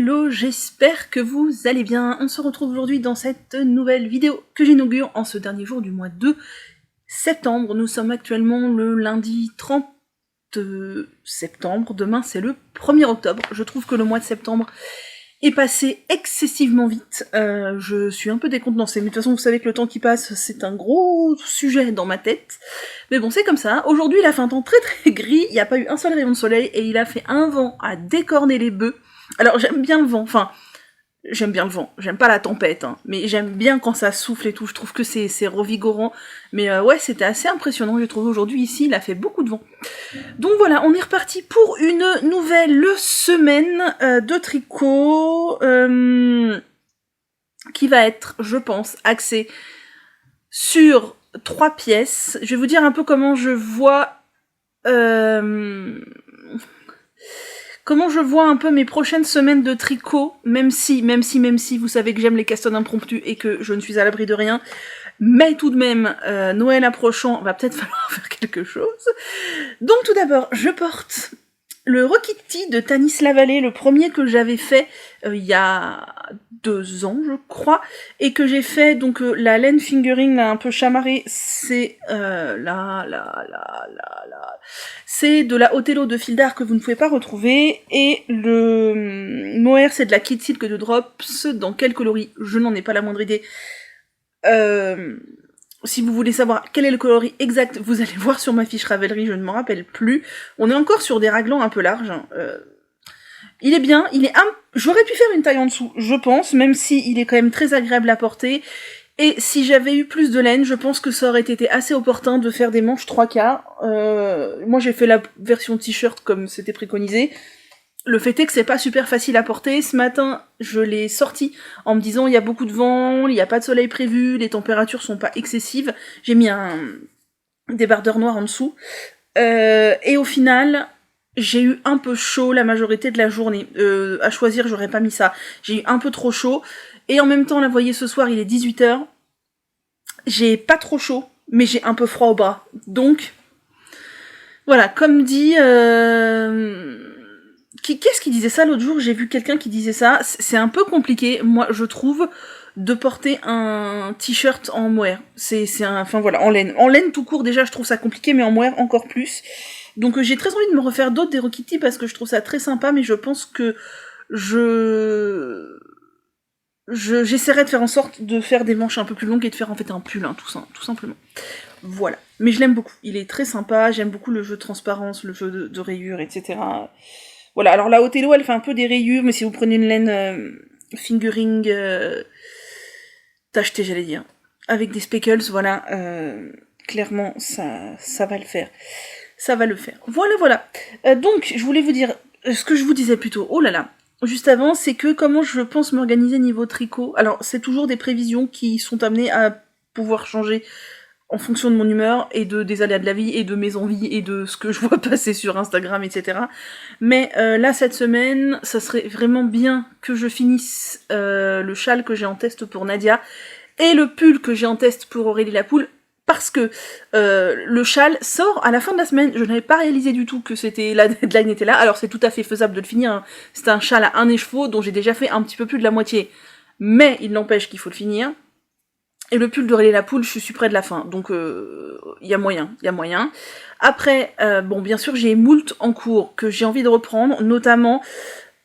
Hello, j'espère que vous allez bien. On se retrouve aujourd'hui dans cette nouvelle vidéo que j'inaugure en ce dernier jour du mois de septembre. Nous sommes actuellement le lundi 30 septembre. Demain, c'est le 1er octobre. Je trouve que le mois de septembre est passé excessivement vite. Je suis un peu décontenancée, mais de toute façon, vous savez que le temps qui passe, c'est un gros sujet dans ma tête. Mais bon, c'est comme ça. Aujourd'hui, il a fait un temps très très gris, il n'y a pas eu un seul rayon de soleil, et il a fait un vent à décorner les bœufs. Alors, j'aime bien le vent, enfin, j'aime bien le vent, j'aime pas la tempête, hein, mais j'aime bien quand ça souffle et tout, je trouve que c'est revigorant. Mais ouais, c'était assez impressionnant, j'ai trouvé aujourd'hui ici, il a fait beaucoup de vent. Donc voilà, on est reparti pour une nouvelle semaine de tricot qui va être, je pense, axée sur 3 pièces. Je vais vous dire un peu comment je vois un peu mes prochaines semaines de tricot, même si, vous savez que j'aime les castones impromptues et que je ne suis à l'abri de rien, mais tout de même, Noël approchant, va peut-être falloir faire quelque chose. Donc tout d'abord, je porte le Rokitty de Tanis Lavallée, le premier que j'avais fait il y a 2 ans, je crois, et que j'ai fait, donc la laine fingering, là, un peu chamarrée, c'est c'est de la Othello de fil d'art que vous ne pouvez pas retrouver, et le mohair, c'est de la Kid Silk de Drops. Dans quel coloris, je n'en ai pas la moindre idée. Si vous voulez savoir quel est le coloris exact, vous allez voir sur ma fiche Ravelry, je ne m'en rappelle plus. On est encore sur des raglans un peu larges. Hein. Il est bien, j'aurais pu faire une taille en dessous, je pense, même si il est quand même très agréable à porter. Et si j'avais eu plus de laine, je pense que ça aurait été assez opportun de faire des manches 3/4. Moi j'ai fait la version t-shirt comme c'était préconisé. Le fait est que c'est pas super facile à porter. Ce matin, je l'ai sorti en me disant il y a beaucoup de vent, il n'y a pas de soleil prévu, les températures sont pas excessives. J'ai mis un débardeur noir en dessous. Et au final, j'ai eu un peu chaud la majorité de la journée. À choisir, j'aurais pas mis ça. J'ai eu un peu trop chaud. Et en même temps, là, vous voyez, ce soir, il est 18h. J'ai pas trop chaud, mais j'ai un peu froid au bras. Donc, voilà, comme dit... Qu'est-ce qui disait ça l'autre jour? J'ai vu quelqu'un qui disait ça. C'est un peu compliqué, moi, je trouve, de porter un t-shirt en mohair. Enfin voilà, en laine. En laine tout court, déjà, je trouve ça compliqué, mais en mohair encore plus. Donc j'ai très envie de me refaire d'autres des Rokitty parce que je trouve ça très sympa, mais je pense que j'essaierai de faire en sorte de faire des manches un peu plus longues et de faire en fait un pull, hein, tout simplement. Voilà. Mais je l'aime beaucoup. Il est très sympa, j'aime beaucoup le jeu de transparence, le jeu de rayures, etc. Voilà, alors la Othello, elle fait un peu des rayures, mais si vous prenez une laine fingering tachetée, j'allais dire, avec des speckles, voilà, clairement, ça va le faire. Ça va le faire. Voilà. Donc, je voulais vous dire, ce que je vous disais plutôt, oh là là, juste avant, c'est que comment je pense m'organiser niveau tricot. Alors, c'est toujours des prévisions qui sont amenées à pouvoir changer en fonction de mon humeur et des aléas de la vie et de mes envies et de ce que je vois passer sur Instagram, etc. Mais là, cette semaine, ça serait vraiment bien que je finisse le châle que j'ai en test pour Nadia et le pull que j'ai en test pour Aurélie Lapoule, parce que le châle sort à la fin de la semaine. Je n'avais pas réalisé du tout que la deadline était là, alors c'est tout à fait faisable de le finir. Hein. C'est un châle à 1 écheveau dont j'ai déjà fait un petit peu plus de la moitié, mais il n'empêche qu'il faut le finir. Et le pull d'Aurélie Lapoule, je suis près de la fin, donc il y a moyen. Après, bon, bien sûr, j'ai moult en cours que j'ai envie de reprendre, notamment,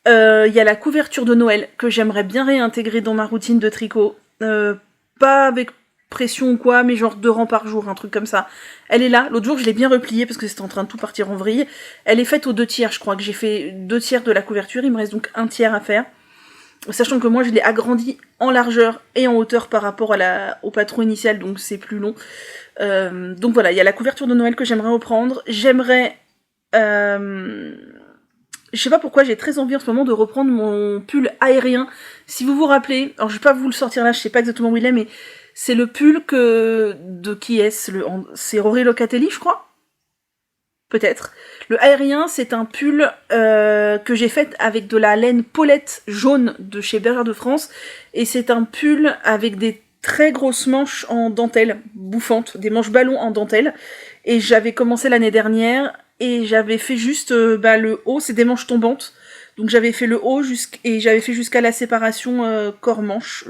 il y a la couverture de Noël que j'aimerais bien réintégrer dans ma routine de tricot, pas avec pression ou quoi, mais genre 2 rangs par jour, un truc comme ça. Elle est là, l'autre jour je l'ai bien repliée parce que c'était en train de tout partir en vrille. Elle est faite aux 2/3, je crois que j'ai fait 2/3 de la couverture, il me reste donc 1/3 à faire. Sachant que moi je l'ai agrandi en largeur et en hauteur par rapport au patron initial, donc c'est plus long. Donc voilà, il y a la couverture de Noël que j'aimerais reprendre. Je sais pas pourquoi j'ai très envie en ce moment de reprendre mon pull aérien. Si vous vous rappelez, alors je vais pas vous le sortir là, je sais pas exactement où il est, mais c'est le pull de qui est-ce? C'est Rory Locatelli, je crois. Peut-être. Le aérien, c'est un pull que j'ai fait avec de la laine Paulette jaune de chez Bergère de France. Et c'est un pull avec des très grosses manches en dentelle, bouffantes, des manches ballons en dentelle. Et j'avais commencé l'année dernière et j'avais fait juste le haut, c'est des manches tombantes. Donc j'avais fait le haut et j'avais fait jusqu'à la séparation corps-manche,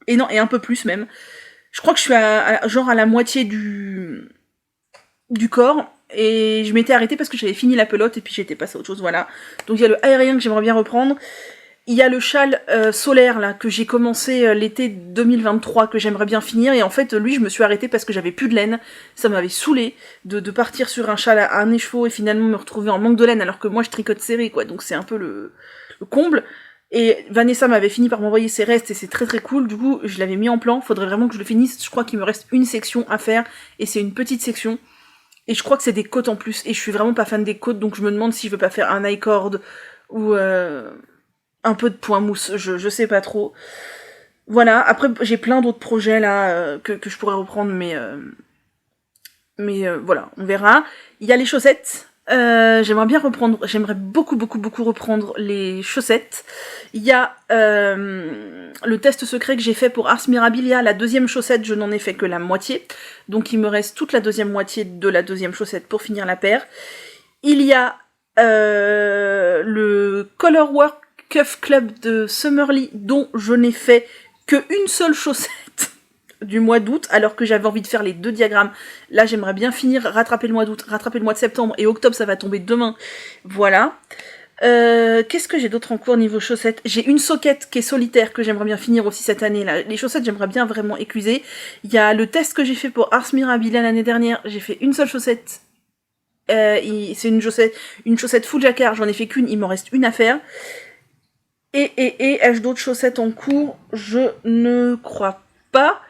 et non, et un peu plus même. Je crois que je suis genre à la moitié du corps, et je m'étais arrêtée parce que j'avais fini la pelote et puis j'étais passée à autre chose, voilà. Donc il y a le aérien que j'aimerais bien reprendre. Il y a le châle solaire là que j'ai commencé l'été 2023 que j'aimerais bien finir, et en fait lui je me suis arrêtée parce que j'avais plus de laine. Ça m'avait saoulée de partir sur un châle à un écheveau et finalement me retrouver en manque de laine alors que moi je tricote serré quoi, donc c'est un peu le comble. Et Vanessa m'avait fini par m'envoyer ses restes et c'est très très cool, du coup je l'avais mis en plan, faudrait vraiment que je le finisse. Je crois qu'il me reste une section à faire et c'est une petite section. Et je crois que c'est des côtes en plus, et je suis vraiment pas fan des côtes, donc je me demande si je veux pas faire un I-cord ou un peu de point mousse, je sais pas trop. Voilà, après j'ai plein d'autres projets là que je pourrais reprendre, mais voilà, on verra. Il y a les chaussettes, j'aimerais beaucoup reprendre les chaussettes. Il y a le test secret que j'ai fait pour Ars Mirabilia, la deuxième chaussette, je n'en ai fait que la moitié, donc il me reste toute la deuxième moitié de la deuxième chaussette pour finir la paire. Il y a le Colorwork Cuff Club de Summerly, dont je n'ai fait qu'une seule chaussette du mois d'août, alors que j'avais envie de faire les 2 diagrammes. Là, j'aimerais bien finir, rattraper le mois d'août, rattraper le mois de septembre, et octobre, ça va tomber demain. Voilà. Qu'est-ce que j'ai d'autre en cours niveau chaussettes? J'ai une socket qui est solitaire, que j'aimerais bien finir aussi cette année. Là. Les chaussettes, j'aimerais bien vraiment écluser. Il y a le test que j'ai fait pour Ars Mirabilia l'année dernière, j'ai fait une seule chaussette. C'est une chaussette full jacquard, j'en ai fait qu'une, il m'en reste une à faire. Et ai-je d'autres chaussettes en cours? Je ne crois pas.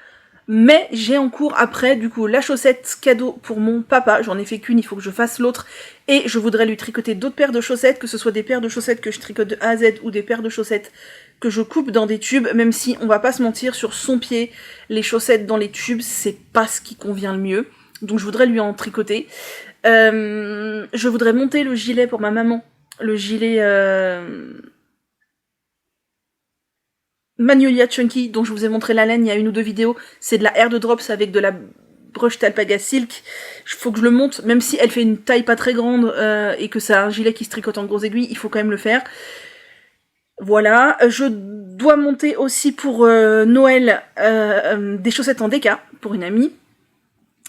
Mais j'ai en cours après, du coup, la chaussette cadeau pour mon papa. J'en ai fait qu'une, il faut que je fasse l'autre. Et je voudrais lui tricoter d'autres paires de chaussettes, que ce soit des paires de chaussettes que je tricote de A à Z ou des paires de chaussettes que je coupe dans des tubes, même si, on va pas se mentir, sur son pied, les chaussettes dans les tubes, c'est pas ce qui convient le mieux. Donc je voudrais lui en tricoter. Je voudrais monter le gilet pour ma maman. Le gilet... Magnolia Chunky, dont je vous ai montré la laine il y a 1 ou 2 vidéos, c'est de la Air de Drops avec de la Brushed Alpaga Silk. Il faut que je le monte, même si elle fait une taille pas très grande et que c'est un gilet qui se tricote en grosses aiguilles, il faut quand même le faire. Voilà, je dois monter aussi pour Noël des chaussettes en déca pour une amie.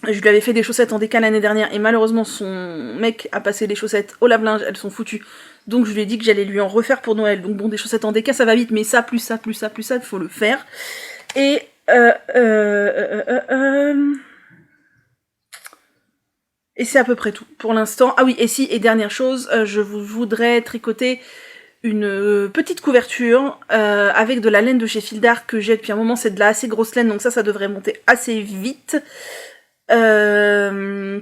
Je lui avais fait des chaussettes en déca l'année dernière et malheureusement son mec a passé les chaussettes au lave-linge, elles sont foutues. Donc je lui ai dit que j'allais lui en refaire pour Noël. Donc bon, des chaussettes en déca ça va vite, mais ça, plus ça, plus ça, plus ça, il faut le faire. Et et c'est à peu près tout pour l'instant. Ah oui, et dernière chose, je voudrais tricoter une petite couverture avec de la laine de chez Fildar que j'ai depuis un moment. C'est de la assez grosse laine, donc ça devrait monter assez vite.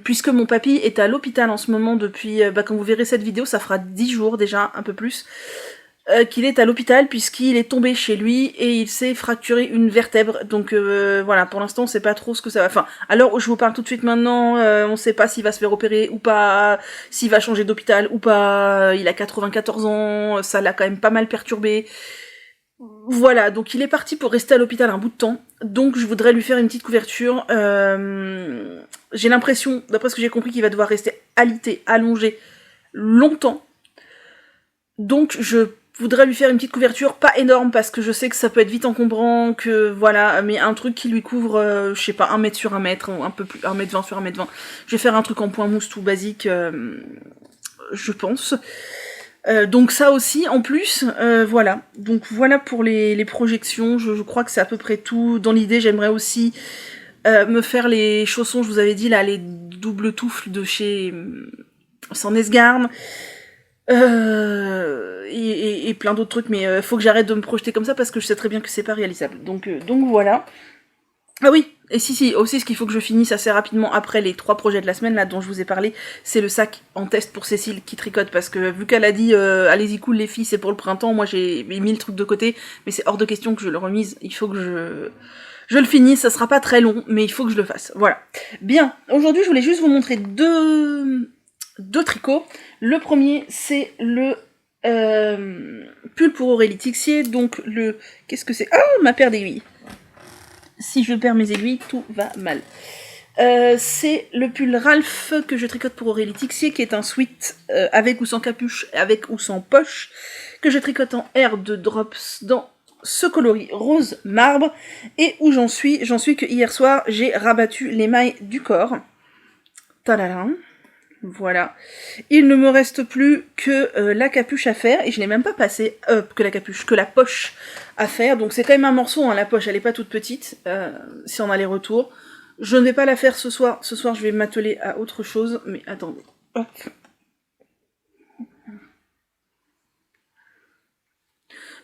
Puisque mon papy est à l'hôpital en ce moment depuis, quand vous verrez cette vidéo, ça fera 10 jours déjà, un peu plus, qu'il est à l'hôpital puisqu'il est tombé chez lui et il s'est fracturé une vertèbre. Donc voilà, pour l'instant on sait pas trop ce que ça va. Enfin, alors je vous parle tout de suite maintenant, on sait pas s'il va se faire opérer ou pas, s'il va changer d'hôpital ou pas. Il a 94 ans, ça l'a quand même pas mal perturbé. Voilà, donc il est parti pour rester à l'hôpital un bout de temps, donc je voudrais lui faire une petite couverture. J'ai l'impression, d'après ce que j'ai compris, qu'il va devoir rester alité, allongé, longtemps. Donc je voudrais lui faire une petite couverture, pas énorme, parce que je sais que ça peut être vite encombrant, que voilà, mais un truc qui lui couvre, je sais pas, 1 mètre sur 1 mètre, ou un peu plus, 1m20 sur 1m20. Je vais faire un truc en point mousse tout basique, je pense. Donc ça aussi, en plus, voilà. Donc voilà pour les projections, je crois que c'est à peu près tout. Dans l'idée, j'aimerais aussi me faire les chaussons, je vous avais dit, là, les doubles touffles de chez Sandnesgarn. Et plein d'autres trucs, mais faut que j'arrête de me projeter comme ça parce que je sais très bien que c'est pas réalisable. Donc voilà. Ah oui, et si, aussi ce qu'il faut que je finisse assez rapidement après les 3 projets de la semaine là dont je vous ai parlé, c'est le sac en test pour Cécile qui tricote, parce que vu qu'elle a dit allez-y cool les filles, c'est pour le printemps, moi j'ai mis le truc de côté, mais c'est hors de question que je le remise, il faut que je le finisse, ça sera pas très long, mais il faut que je le fasse, voilà. Bien, aujourd'hui je voulais juste vous montrer deux tricots. Le premier c'est le pull pour Aurélie Tixier, donc le... Qu'est-ce que c'est? Oh, ma paire d'aiguilles. Si je perds mes aiguilles, tout va mal. C'est le pull Ralph que je tricote pour Aurélie Tixier, qui est un sweat avec ou sans capuche, avec ou sans poche, que je tricote en R de Drops dans ce coloris rose marbre, et où j'en suis que hier soir, j'ai rabattu les mailles du corps. Tadam. Voilà. Il ne me reste plus que la capuche à faire, et je n'ai même pas passé que la poche à faire, donc c'est quand même un morceau, hein, la poche, elle est pas toute petite, si on a les retours. Je ne vais pas la faire ce soir je vais m'atteler à autre chose, mais attendez. Hop.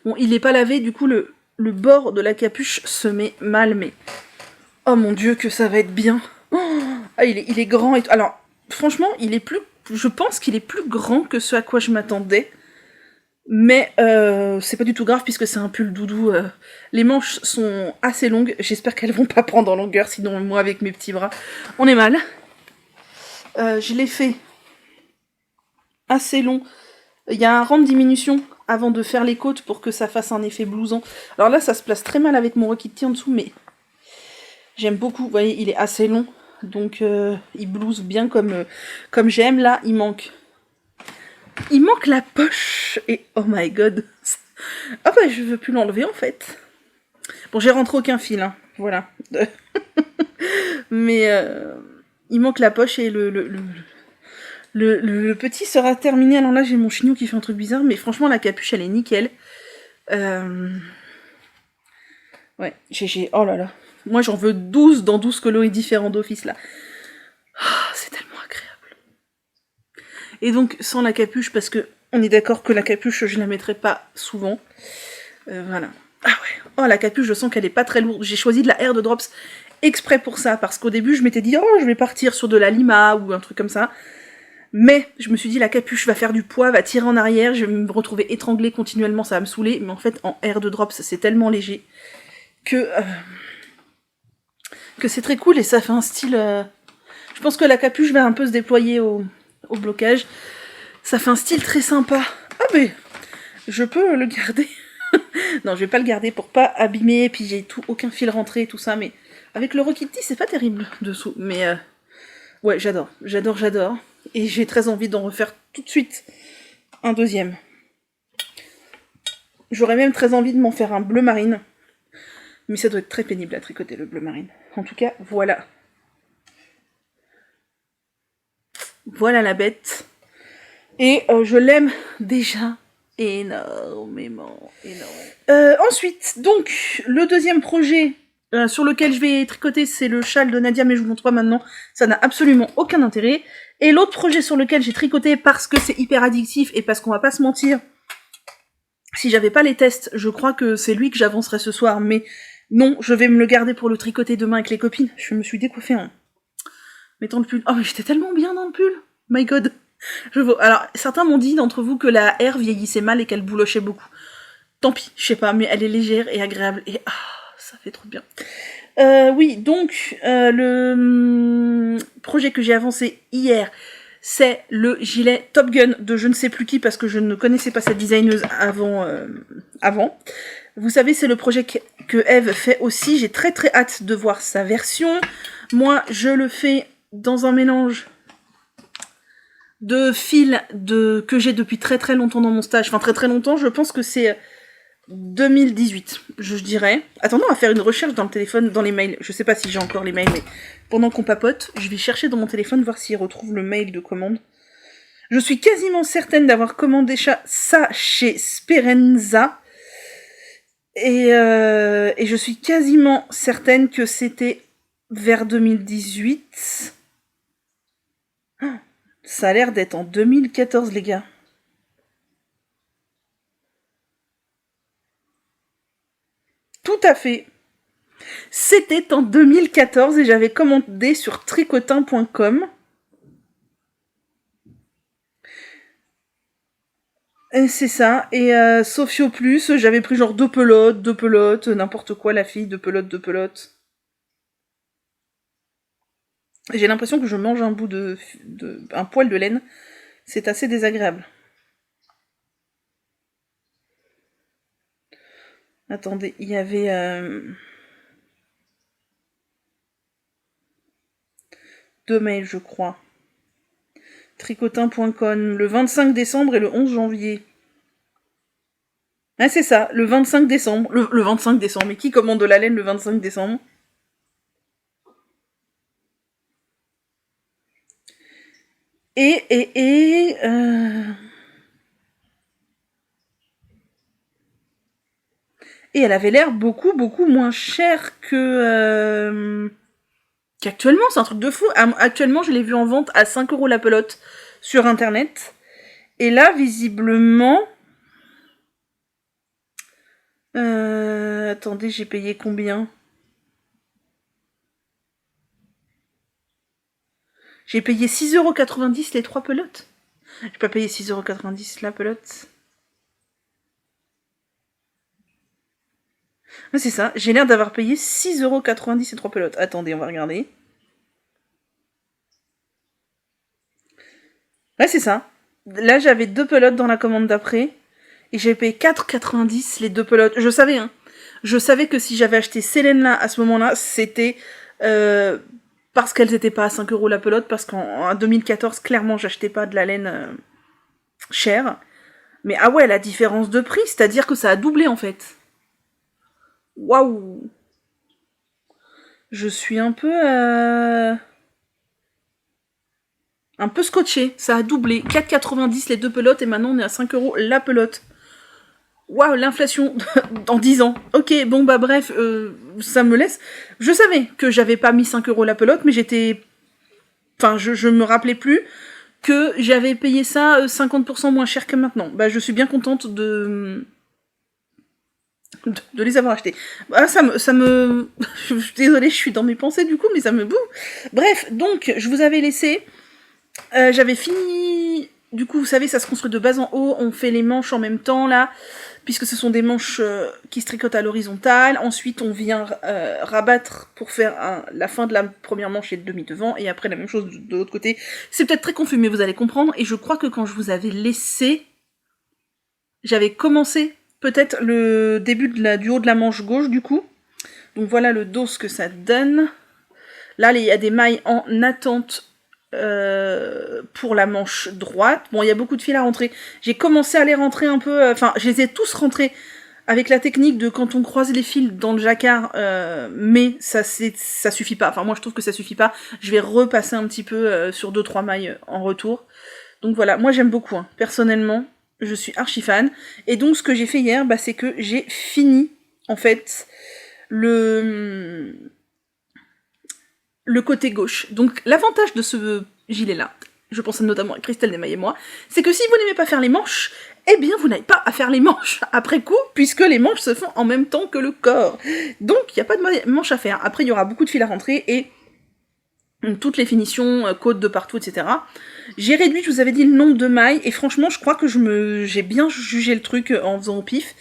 Bon, il n'est pas lavé, du coup le bord de la capuche se met mal, mais... Oh mon dieu, que ça va être bien. Oh, ah, il est grand et tout. Alors, franchement, il est plus... Je pense qu'il est plus grand que ce à quoi je m'attendais. Mais c'est pas du tout grave puisque c'est un pull doudou. Les manches sont assez longues. J'espère qu'elles vont pas prendre en longueur, sinon moi avec mes petits bras, on est mal. Je l'ai fait assez long. Il y a un rang de diminution avant de faire les côtes pour que ça fasse un effet blouson. Alors là, ça se place très mal avec mon Rokiti en dessous, mais j'aime beaucoup. Vous voyez, il est assez long, donc il blouse bien comme j'aime. Là, il manque la poche, et oh my god. Ah bah, je veux plus l'enlever en fait. Bon, j'ai rentré aucun fil, hein, voilà. Mais il manque la poche et le petit sera terminé. Alors là, j'ai mon chignon qui fait un truc bizarre, mais franchement, la capuche, elle est nickel. Ouais, oh là là. Moi, j'en veux 12 dans 12 coloris différents d'office, là. Oh, c'est tellement agréable. Et donc, sans la capuche, parce que on est d'accord que la capuche, je la mettrai pas souvent. Voilà. Ah ouais. Oh, la capuche, je sens qu'elle est pas très lourde. J'ai choisi de la R de Drops exprès pour ça, parce qu'au début, je m'étais dit, oh, je vais partir sur de la Lima ou un truc comme ça. Mais je me suis dit, la capuche va faire du poids, va tirer en arrière, je vais me retrouver étranglée continuellement, ça va me saouler. Mais en fait, en R de Drops, c'est tellement léger que c'est très cool et ça fait un style... Je pense que la capuche va un peu se déployer au blocage. Ça fait un style très sympa. Ah mais je peux le garder. Non, je vais pas le garder pour pas abîmer, puis j'ai aucun fil rentré et tout ça, mais avec le Rokiti, c'est pas terrible dessous. Mais ouais, j'adore. Et j'ai très envie d'en refaire tout de suite un deuxième. J'aurais même très envie de m'en faire un bleu marine. Mais ça doit être très pénible à tricoter le bleu marine. En tout cas, voilà. Voilà la bête. Et je l'aime déjà énormément. Ensuite, donc, le deuxième projet sur lequel je vais tricoter, c'est le châle de Nadia, mais je vous montre pas maintenant. Ça n'a absolument aucun intérêt. Et l'autre projet sur lequel j'ai tricoté parce que c'est hyper addictif et parce qu'on va pas se mentir, si j'avais pas les tests, je crois que c'est lui que j'avancerais ce soir, mais non, je vais me le garder pour le tricoter demain avec les copines. Je me suis décoiffée en mettant le pull. Oh, mais j'étais tellement bien dans le pull. My god. Alors, certains m'ont dit d'entre vous que la R vieillissait mal et qu'elle boulochait beaucoup. Tant pis, je sais pas, mais elle est légère et agréable. Et ça fait trop bien. Oui, donc, le projet que j'ai avancé hier, c'est le gilet Top Gun de je ne sais plus qui, parce que je ne connaissais pas cette designeuse avant. Vous savez, c'est le projet que Eve fait aussi. J'ai très très hâte de voir sa version. Moi, je le fais dans un mélange de fils que j'ai depuis très très longtemps dans mon stage. Enfin, très très longtemps, je pense que c'est 2018, je dirais. Attendons à faire une recherche dans le téléphone, dans les mails. Je sais pas si j'ai encore les mails, mais pendant qu'on papote, je vais chercher dans mon téléphone, voir s'il retrouve le mail de commande. Je suis quasiment certaine d'avoir commandé ça chez Sperenza. Et je suis quasiment certaine que c'était vers 2018. Ça a l'air d'être en 2014, les gars. Tout à fait. C'était en 2014 et j'avais commandé sur tricotin.com. Et c'est ça. Et Sophio Plus, j'avais pris genre deux pelotes, n'importe quoi, la fille, deux pelotes. J'ai l'impression que je mange un bout un poil de laine. C'est assez désagréable. Attendez, il y avait... deux mails, je crois. Tricotin.com, le 25 décembre et le 11 janvier. Ah, c'est ça, le 25 décembre. Le 25 décembre. Mais qui commande de la laine le 25 décembre? Et elle avait l'air beaucoup moins chère que qu'actuellement, c'est un truc de fou. Actuellement, je l'ai vu en vente à 5 € la pelote sur internet. Et là, visiblement... attendez, j'ai payé combien? J'ai payé 6,90 € les 3 pelotes. J'ai pas payé 6,90 € la pelote. Ah, c'est ça, j'ai l'air d'avoir payé 6,90 € les 3 pelotes. Attendez, on va regarder. Ouais, c'est ça. Là, j'avais 2 pelotes dans la commande d'après. Et j'ai payé 4,90 € les 2 pelotes. Je savais, hein. Je savais que si j'avais acheté ces laines-là à ce moment-là, c'était parce qu'elles n'étaient pas à 5 € la pelote. Parce qu'en 2014, clairement, j'achetais pas de la laine chère. Mais ah ouais, la différence de prix, c'est-à-dire que ça a doublé en fait. Waouh! Je suis un peu scotché. Ça a doublé. 4,90 € les 2 pelotes et maintenant on est à 5 € la pelote. Waouh, l'inflation dans 10 ans. Ok, bon bah bref, ça me laisse. Je savais que j'avais pas mis 5 € la pelote, mais j'étais... Enfin, je me rappelais plus que j'avais payé ça 50% moins cher que maintenant. Bah je suis bien contente de les avoir achetés. Ah, ça me... Je suis désolée, je suis dans mes pensées du coup, mais ça me boue. Bref, donc, je vous avais laissé... j'avais fini... Du coup, vous savez, ça se construit de bas en haut. On fait les manches en même temps, là, puisque ce sont des manches qui se tricotent à l'horizontale. Ensuite, on vient rabattre pour faire la fin de la première manche et le demi-devant. Et après, la même chose de l'autre côté. C'est peut-être très confus, mais vous allez comprendre. Et je crois que quand je vous avais laissé... J'avais commencé peut-être le début du haut de la manche gauche, du coup. Donc voilà le dos, ce que ça donne. Là, il y a des mailles en attente pour la manche droite. Bon, il y a beaucoup de fils à rentrer. J'ai commencé à les rentrer un peu... Enfin, je les ai tous rentrés avec la technique de quand on croise les fils dans le jacquard, mais ça suffit pas. Enfin, moi, je trouve que ça suffit pas. Je vais repasser un petit peu sur 2-3 mailles en retour. Donc voilà, moi, j'aime beaucoup, hein. Personnellement, je suis archi fan. Et donc, ce que j'ai fait hier, bah, c'est que j'ai fini, en fait, le côté gauche. Donc l'avantage de ce gilet-là, je pense notamment à Christelle Desmailles et moi, c'est que si vous n'aimez pas faire les manches, eh bien vous n'avez pas à faire les manches après coup, puisque les manches se font en même temps que le corps. Donc il n'y a pas de manches à faire. Après il y aura beaucoup de fils à rentrer et toutes les finitions, côtes de partout, etc. J'ai réduit, je vous avais dit, le nombre de mailles, et franchement je crois que j'ai bien jugé le truc en faisant au pif.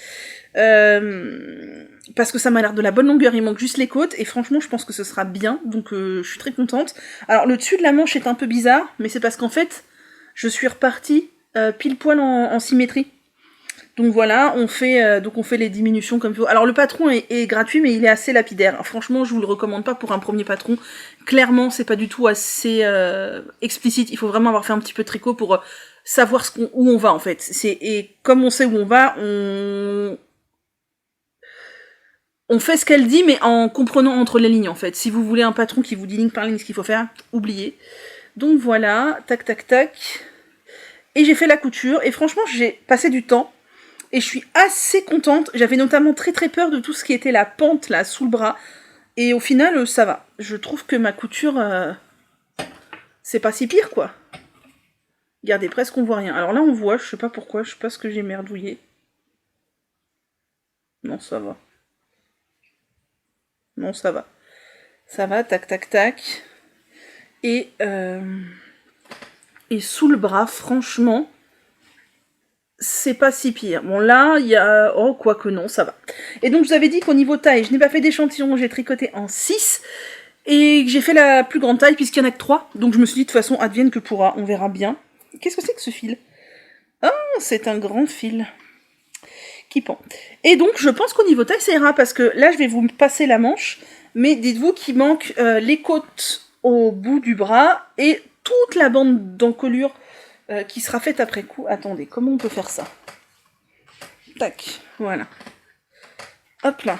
Parce que ça m'a l'air de la bonne longueur, il manque juste les côtes, et franchement je pense que ce sera bien, donc je suis très contente. Alors le dessus de la manche est un peu bizarre, mais c'est parce qu'en fait, je suis repartie pile poil en symétrie. Donc voilà, on fait les diminutions comme il faut. Alors le patron est gratuit, mais il est assez lapidaire. Franchement, je vous le recommande pas pour un premier patron. Clairement, c'est pas du tout assez explicite, il faut vraiment avoir fait un petit peu de tricot pour savoir où on va en fait. Et comme on sait où on va, on fait ce qu'elle dit, mais en comprenant entre les lignes, en fait. Si vous voulez un patron qui vous dit ligne par ligne ce qu'il faut faire, oubliez. Donc voilà, tac, tac, tac. Et j'ai fait la couture, et franchement, j'ai passé du temps, et je suis assez contente. J'avais notamment très très peur de tout ce qui était la pente, là, sous le bras. Et au final, ça va. Je trouve que ma couture, c'est pas si pire, quoi. Regardez, presque on voit rien. Alors là, on voit, je sais pas pourquoi, je sais pas ce que j'ai merdouillé. Non, ça va. Non, ça va. Ça va, tac, tac, tac. Et sous le bras, franchement, c'est pas si pire. Bon, là, il y a... Oh, quoique non, ça va. Et donc, je vous avais dit qu'au niveau taille, je n'ai pas fait d'échantillon, j'ai tricoté en 6. Et j'ai fait la plus grande taille, puisqu'il n'y en a que 3. Donc, je me suis dit, de toute façon, advienne que pourra, on verra bien. Qu'est-ce que c'est que ce fil? Ah, c'est un grand fil qui pend. Et donc, je pense qu'au niveau taille, ça ira, parce que là, je vais vous passer la manche, mais dites-vous qu'il manque les côtes au bout du bras et toute la bande d'encolure qui sera faite après coup. Attendez, comment on peut faire ça? Tac, voilà. Hop là.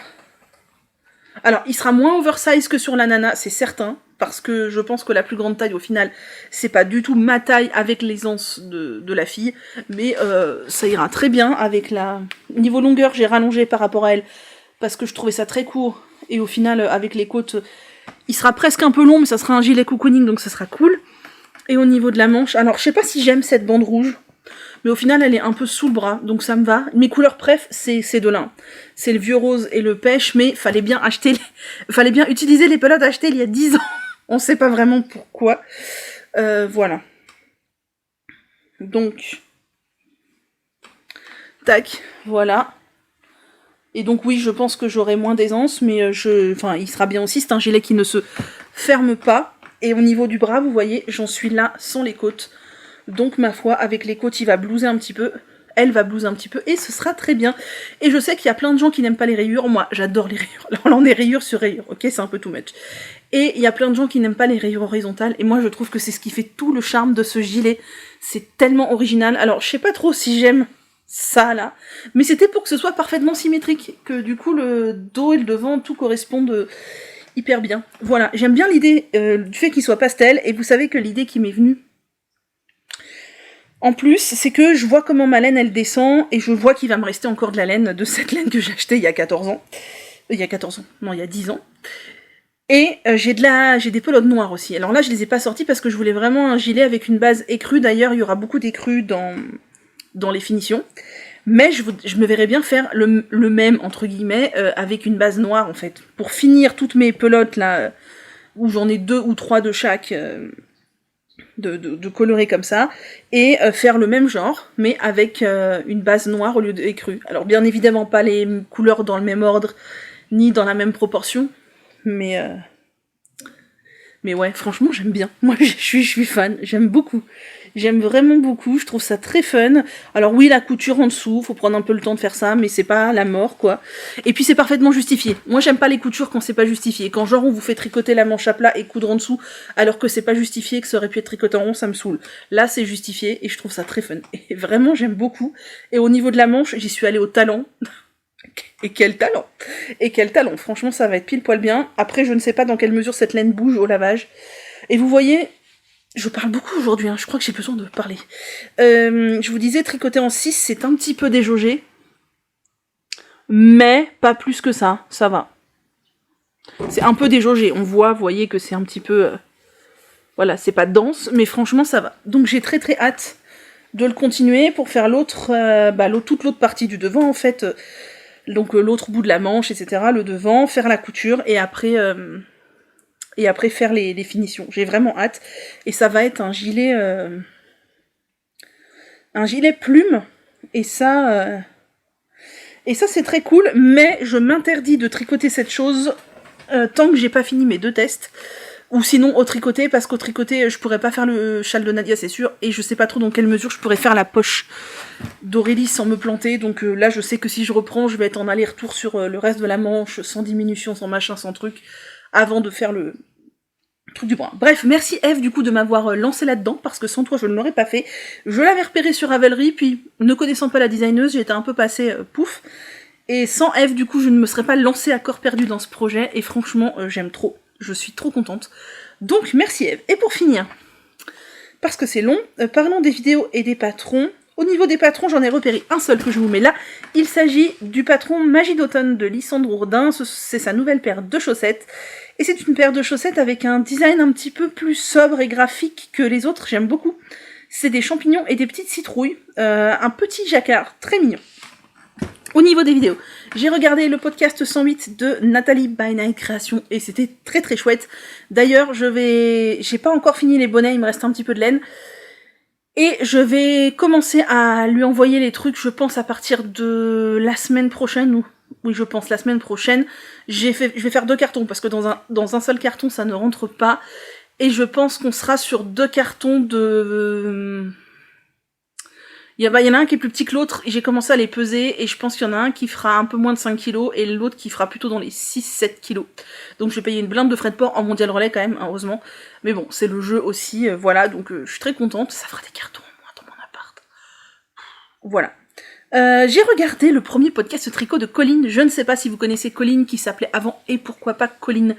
Alors, il sera moins oversize que sur la nana, c'est certain, parce que je pense que la plus grande taille, au final, c'est pas du tout ma taille avec l'aisance de la fille, mais ça ira très bien avec la... Niveau longueur, j'ai rallongé par rapport à elle, parce que je trouvais ça très court, et au final, avec les côtes, il sera presque un peu long, mais ça sera un gilet cocooning, donc ça sera cool. Et au niveau de la manche, alors je sais pas si j'aime cette bande rouge, mais au final elle est un peu sous le bras, donc ça me va. Mes couleurs préf, c'est ces deux-là. C'est le vieux rose et le pêche, mais fallait bien utiliser les pelotes achetées il y a 10 ans. On sait pas vraiment pourquoi. Voilà. Donc, tac, voilà. Et donc oui, je pense que j'aurai moins d'aisance, mais il sera bien aussi. C'est un gilet qui ne se ferme pas. Et au niveau du bras, vous voyez, j'en suis là sans les côtes. Donc ma foi, avec les côtes, il va blouser un petit peu. Elle va blouser un petit peu et ce sera très bien. Et je sais qu'il y a plein de gens qui n'aiment pas les rayures. Moi, j'adore les rayures. Alors là, on est rayures sur rayures, ok? C'est un peu too much. Et il y a plein de gens qui n'aiment pas les rayures horizontales. Et moi, je trouve que c'est ce qui fait tout le charme de ce gilet. C'est tellement original. Alors, je sais pas trop si j'aime ça, là. Mais c'était pour que ce soit parfaitement symétrique. Que du coup, le dos et le devant, tout correspondent hyper bien. Voilà, j'aime bien l'idée du fait qu'il soit pastel. Et vous savez que l'idée qui m'est venue en plus, c'est que je vois comment ma laine, elle descend, et je vois qu'il va me rester encore de la laine, de cette laine que j'ai achetée il y a 14 ans. Il y a 14 ans, non, il y a 10 ans. Et j'ai des pelotes noires aussi. Alors là, je les ai pas sorties parce que je voulais vraiment un gilet avec une base écrue. D'ailleurs, il y aura beaucoup d'écrue dans les finitions. Mais je me verrais bien faire le même, entre guillemets, avec une base noire, en fait. Pour finir toutes mes pelotes, là, où j'en ai 2 ou 3 de chaque... de colorer comme ça, et faire le même genre, mais avec une base noire au lieu d'écrue. Alors bien évidemment pas les couleurs dans le même ordre, ni dans la même proportion, mais ouais, franchement j'aime bien. Moi je suis fan, j'aime beaucoup. J'aime vraiment beaucoup, je trouve ça très fun. Alors oui, la couture en dessous, faut prendre un peu le temps de faire ça, mais c'est pas la mort, quoi. Et puis c'est parfaitement justifié. Moi j'aime pas les coutures quand c'est pas justifié. Quand genre on vous fait tricoter la manche à plat et coudre en dessous, alors que c'est pas justifié, que ça aurait pu être tricoté en rond, ça me saoule. Là c'est justifié, et je trouve ça très fun. Et vraiment j'aime beaucoup. Et au niveau de la manche, j'y suis allée au talent. Et quel talent! Et quel talent! Franchement ça va être pile poil bien. Après je ne sais pas dans quelle mesure cette laine bouge au lavage. Et vous voyez... Je parle beaucoup aujourd'hui, hein, je crois que j'ai besoin de parler. Je vous disais, tricoter en 6, c'est un petit peu déjaugé. Mais pas plus que ça va. C'est un peu déjaugé, on voit, vous voyez que c'est un petit peu... voilà, c'est pas dense, mais franchement ça va. Donc j'ai très très hâte de le continuer pour faire toute l'autre partie du devant en fait. Donc l'autre bout de la manche, etc. Le devant, faire la couture et après faire les finitions. J'ai vraiment hâte. Et ça va être un gilet plume. Et ça c'est très cool. Mais je m'interdis de tricoter cette chose tant que j'ai pas fini mes 2 tests. Ou sinon au tricoté, parce qu'au tricoté, je pourrais pas faire le châle de Nadia, c'est sûr. Et je sais pas trop dans quelle mesure je pourrais faire la poche d'Aurélie sans me planter. Donc là, je sais que si je reprends, je vais être en aller-retour sur le reste de la manche, sans diminution, sans machin, sans truc, avant de faire le truc du bras. Bref, merci Eve du coup de m'avoir lancé là-dedans, parce que sans toi je ne l'aurais pas fait. Je l'avais repéré sur Ravelry, puis ne connaissant pas la designeuse, j'étais un peu passée pouf. Et sans Eve du coup je ne me serais pas lancée à corps perdu dans ce projet, et franchement j'aime trop. Je suis trop contente. Donc merci Eve. Et pour finir, parce que c'est long, parlons des vidéos et des patrons. Au niveau des patrons, j'en ai repéré un seul que je vous mets là. Il s'agit du patron Magie d'automne de Lysandre Ourdin. C'est sa nouvelle paire de chaussettes. Et c'est une paire de chaussettes avec un design un petit peu plus sobre et graphique que les autres. J'aime beaucoup. C'est des champignons et des petites citrouilles. Un petit jacquard très mignon. Au niveau des vidéos, j'ai regardé le podcast 108 de Nathalie by Night Création et c'était très très chouette. D'ailleurs, j'ai pas encore fini les bonnets, il me reste un petit peu de laine. Et je vais commencer à lui envoyer les trucs, je pense, à partir de la semaine prochaine. Oui, je pense, la semaine prochaine. Je vais faire 2 cartons, parce que dans un seul carton, ça ne rentre pas. Et je pense qu'on sera sur 2 cartons de Il y en a un qui est plus petit que l'autre, et j'ai commencé à les peser, et je pense qu'il y en a un qui fera un peu moins de 5 kilos, et l'autre qui fera plutôt dans les 6-7 kilos. Donc je vais payer une blinde de frais de port en mondial relais quand même, heureusement. Mais bon, c'est le jeu aussi, voilà, donc je suis très contente, ça fera des cartons au moins dans mon appart. Voilà. J'ai regardé le premier podcast tricot de Colline, je ne sais pas si vous connaissez Colline, qui s'appelait avant Et pourquoi pas Colline.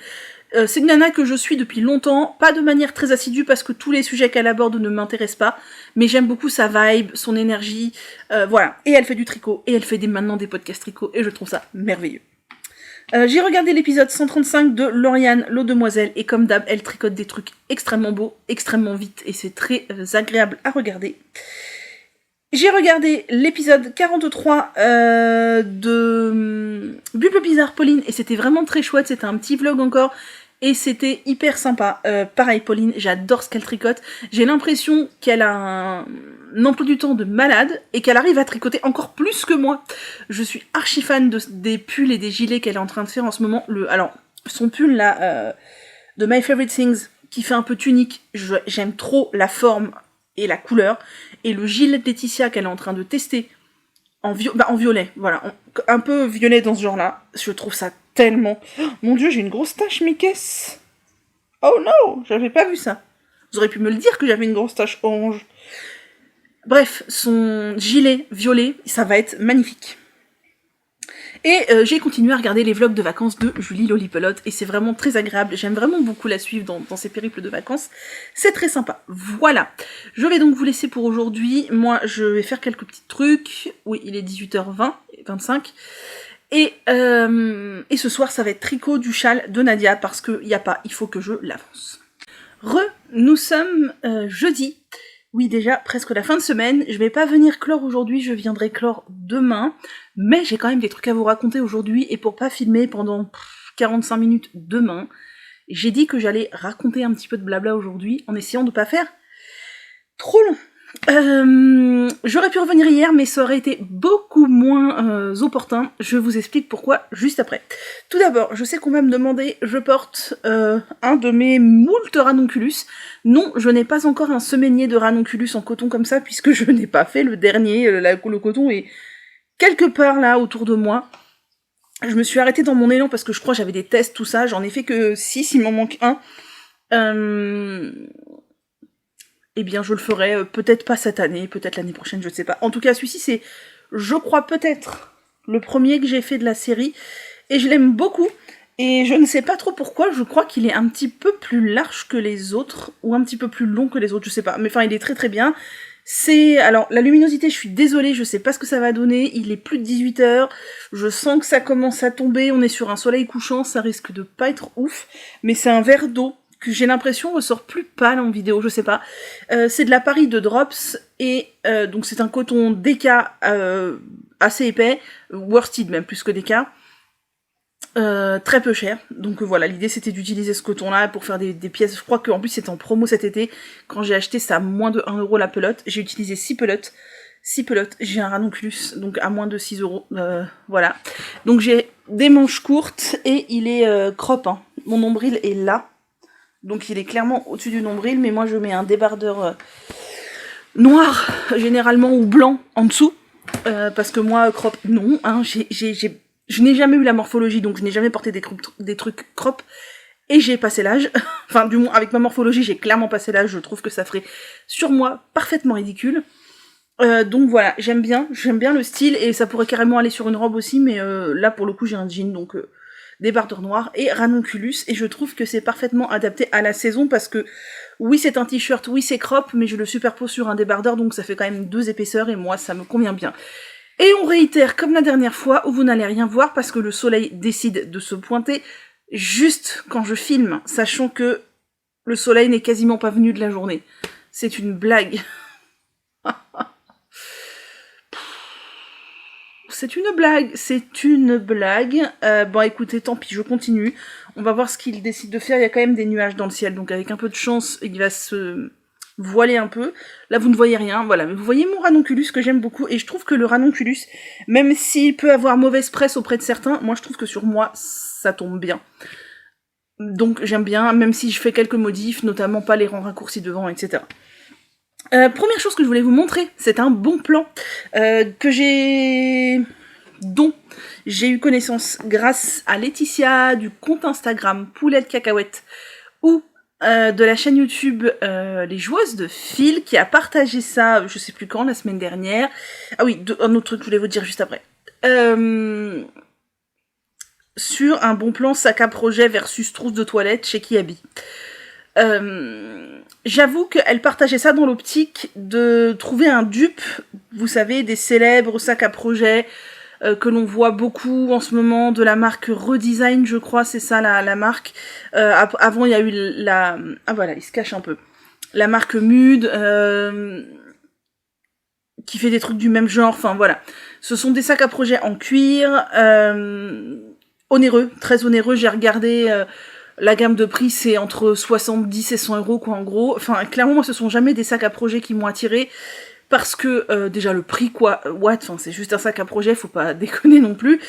C'est une nana que je suis depuis longtemps, pas de manière très assidue parce que tous les sujets qu'elle aborde ne m'intéressent pas, mais j'aime beaucoup sa vibe, son énergie, voilà. Et elle fait du tricot, et elle fait maintenant des podcasts tricot, et je trouve ça merveilleux. J'ai regardé l'épisode 135 de Lauriane, l'eau demoiselle, et comme d'hab, elle tricote des trucs extrêmement beaux, extrêmement vite, et c'est très agréable à regarder. J'ai regardé l'épisode 43 de Buble Bizarre Pauline, et c'était vraiment très chouette, c'était un petit vlog encore, et c'était hyper sympa. Pareil, Pauline, j'adore ce qu'elle tricote. J'ai l'impression qu'elle a un emploi du temps de malade et qu'elle arrive à tricoter encore plus que moi. Je suis archi fan des pulls et des gilets qu'elle est en train de faire en ce moment. Alors, son pull là, de My Favorite Things, qui fait un peu tunique, j'aime trop la forme et la couleur. Et le gilet de Laetitia qu'elle est en train de tester en violet, voilà, un peu violet dans ce genre-là. Je trouve ça tellement... Oh, mon Dieu, j'ai une grosse tache, mais qu'est-ce... Oh non, j'avais pas vu ça. Vous auriez pu me le dire que j'avais une grosse tache orange. Bref, son gilet violet, ça va être magnifique. Et j'ai continué à regarder les vlogs de vacances de Julie Lolipelote, et c'est vraiment très agréable. J'aime vraiment beaucoup la suivre dans ses périples de vacances. C'est très sympa. Voilà. Je vais donc vous laisser pour aujourd'hui. Moi, je vais faire quelques petits trucs. Oui, il est 18h20, 25. Et ce soir, ça va être tricot du châle de Nadia, parce qu'il n'y a pas, il faut que je l'avance. Nous sommes jeudi. Oui, déjà, presque la fin de semaine. Je vais pas venir clore aujourd'hui, je viendrai clore demain. Mais j'ai quand même des trucs à vous raconter aujourd'hui, et pour pas filmer pendant 45 minutes demain, j'ai dit que j'allais raconter un petit peu de blabla aujourd'hui, en essayant de pas faire trop long. J'aurais pu revenir hier, mais ça aurait été beaucoup moins opportun. Je vous explique pourquoi juste après. Tout d'abord, je sais qu'on va me demander, je porte un de mes moult ranunculus. Non, je n'ai pas encore un semainier de ranunculus en coton comme ça, puisque je n'ai pas fait le dernier. Le coton est quelque part là autour de moi. Je me suis arrêtée dans mon élan parce que je crois que j'avais des tests, tout ça. J'en ai fait que 6, il m'en manque un. Eh bien, je le ferai peut-être pas cette année, peut-être l'année prochaine, je ne sais pas. En tout cas, celui-ci, c'est, je crois, peut-être le premier que j'ai fait de la série. Et je l'aime beaucoup. Et je ne sais pas trop pourquoi, je crois qu'il est un petit peu plus large que les autres, ou un petit peu plus long que les autres, je sais pas. Mais enfin, il est très très bien. Alors, la luminosité, je suis désolée, je sais pas ce que ça va donner. Il est plus de 18h. Je sens que ça commence à tomber. On est sur un soleil couchant, ça risque de pas être ouf. Mais c'est un verre d'eau que j'ai l'impression ressort plus pâle en vidéo, je sais pas. C'est de la Paris de Drops, et donc c'est un coton DK assez épais, worsted même, plus que DK. Très peu cher, donc voilà, l'idée c'était d'utiliser ce coton-là pour faire des pièces. Je crois qu'en plus c'était en promo cet été, quand j'ai acheté ça à moins de 1€ la pelote. J'ai utilisé 6 pelotes, j'ai un ranunculus, donc à moins de 6€, voilà. Donc j'ai des manches courtes, et il est crop, hein. Mon nombril est là. Donc il est clairement au-dessus du nombril, mais moi je mets un débardeur noir, généralement, ou blanc en dessous. Parce que moi, crop, non. Hein, je n'ai jamais eu la morphologie, donc je n'ai jamais porté des trucs crop. Et j'ai passé l'âge. Enfin, du moins, avec ma morphologie, j'ai clairement passé l'âge. Je trouve que ça ferait, sur moi, parfaitement ridicule. Donc voilà, j'aime bien le style, et ça pourrait carrément aller sur une robe aussi, mais là, pour le coup, j'ai un jean, donc... débardeur noir et ranunculus, et je trouve que c'est parfaitement adapté à la saison, parce que oui, c'est un t-shirt, oui, c'est crop, mais je le superpose sur un débardeur, donc ça fait quand même 2 épaisseurs, et moi ça me convient bien. Et on réitère comme la dernière fois, où vous n'allez rien voir parce que le soleil décide de se pointer juste quand je filme, sachant que le soleil n'est quasiment pas venu de la journée. C'est une blague. C'est une blague. Bon, écoutez, tant pis, je continue. On va voir ce qu'il décide de faire. Il y a quand même des nuages dans le ciel, donc avec un peu de chance, il va se voiler un peu. Là, vous ne voyez rien, voilà. Mais vous voyez mon ranunculus que j'aime beaucoup, et je trouve que le ranunculus, même s'il peut avoir mauvaise presse auprès de certains, moi je trouve que sur moi, ça tombe bien. Donc j'aime bien, même si je fais quelques modifs, notamment pas les rangs raccourcis devant, etc. Première chose que je voulais vous montrer, c'est un bon plan dont j'ai eu connaissance grâce à Laetitia du compte Instagram Poulette Cacahuète ou de la chaîne YouTube Les Joueuses de Fil qui a partagé ça, je sais plus quand, la semaine dernière. Ah oui, un autre truc que je voulais vous dire juste après. Sur un bon plan sac à projet versus trousse de toilette chez Kiabi. J'avoue qu'elle partageait ça dans l'optique de trouver un dupe, vous savez, des célèbres sacs à projet que l'on voit beaucoup en ce moment, de la marque Redesign, je crois, c'est ça la marque. Avant, il y a eu la... Ah voilà, il se cache un peu. La marque Mude, qui fait des trucs du même genre, enfin voilà. Ce sont des sacs à projet en cuir, onéreux, très onéreux, j'ai regardé... la gamme de prix, c'est entre 70 et 100 euros, quoi, en gros. Enfin, clairement, moi, ce sont jamais des sacs à projet qui m'ont attiré. Parce que, déjà, le prix, quoi, enfin, c'est juste un sac à projet, faut pas déconner non plus.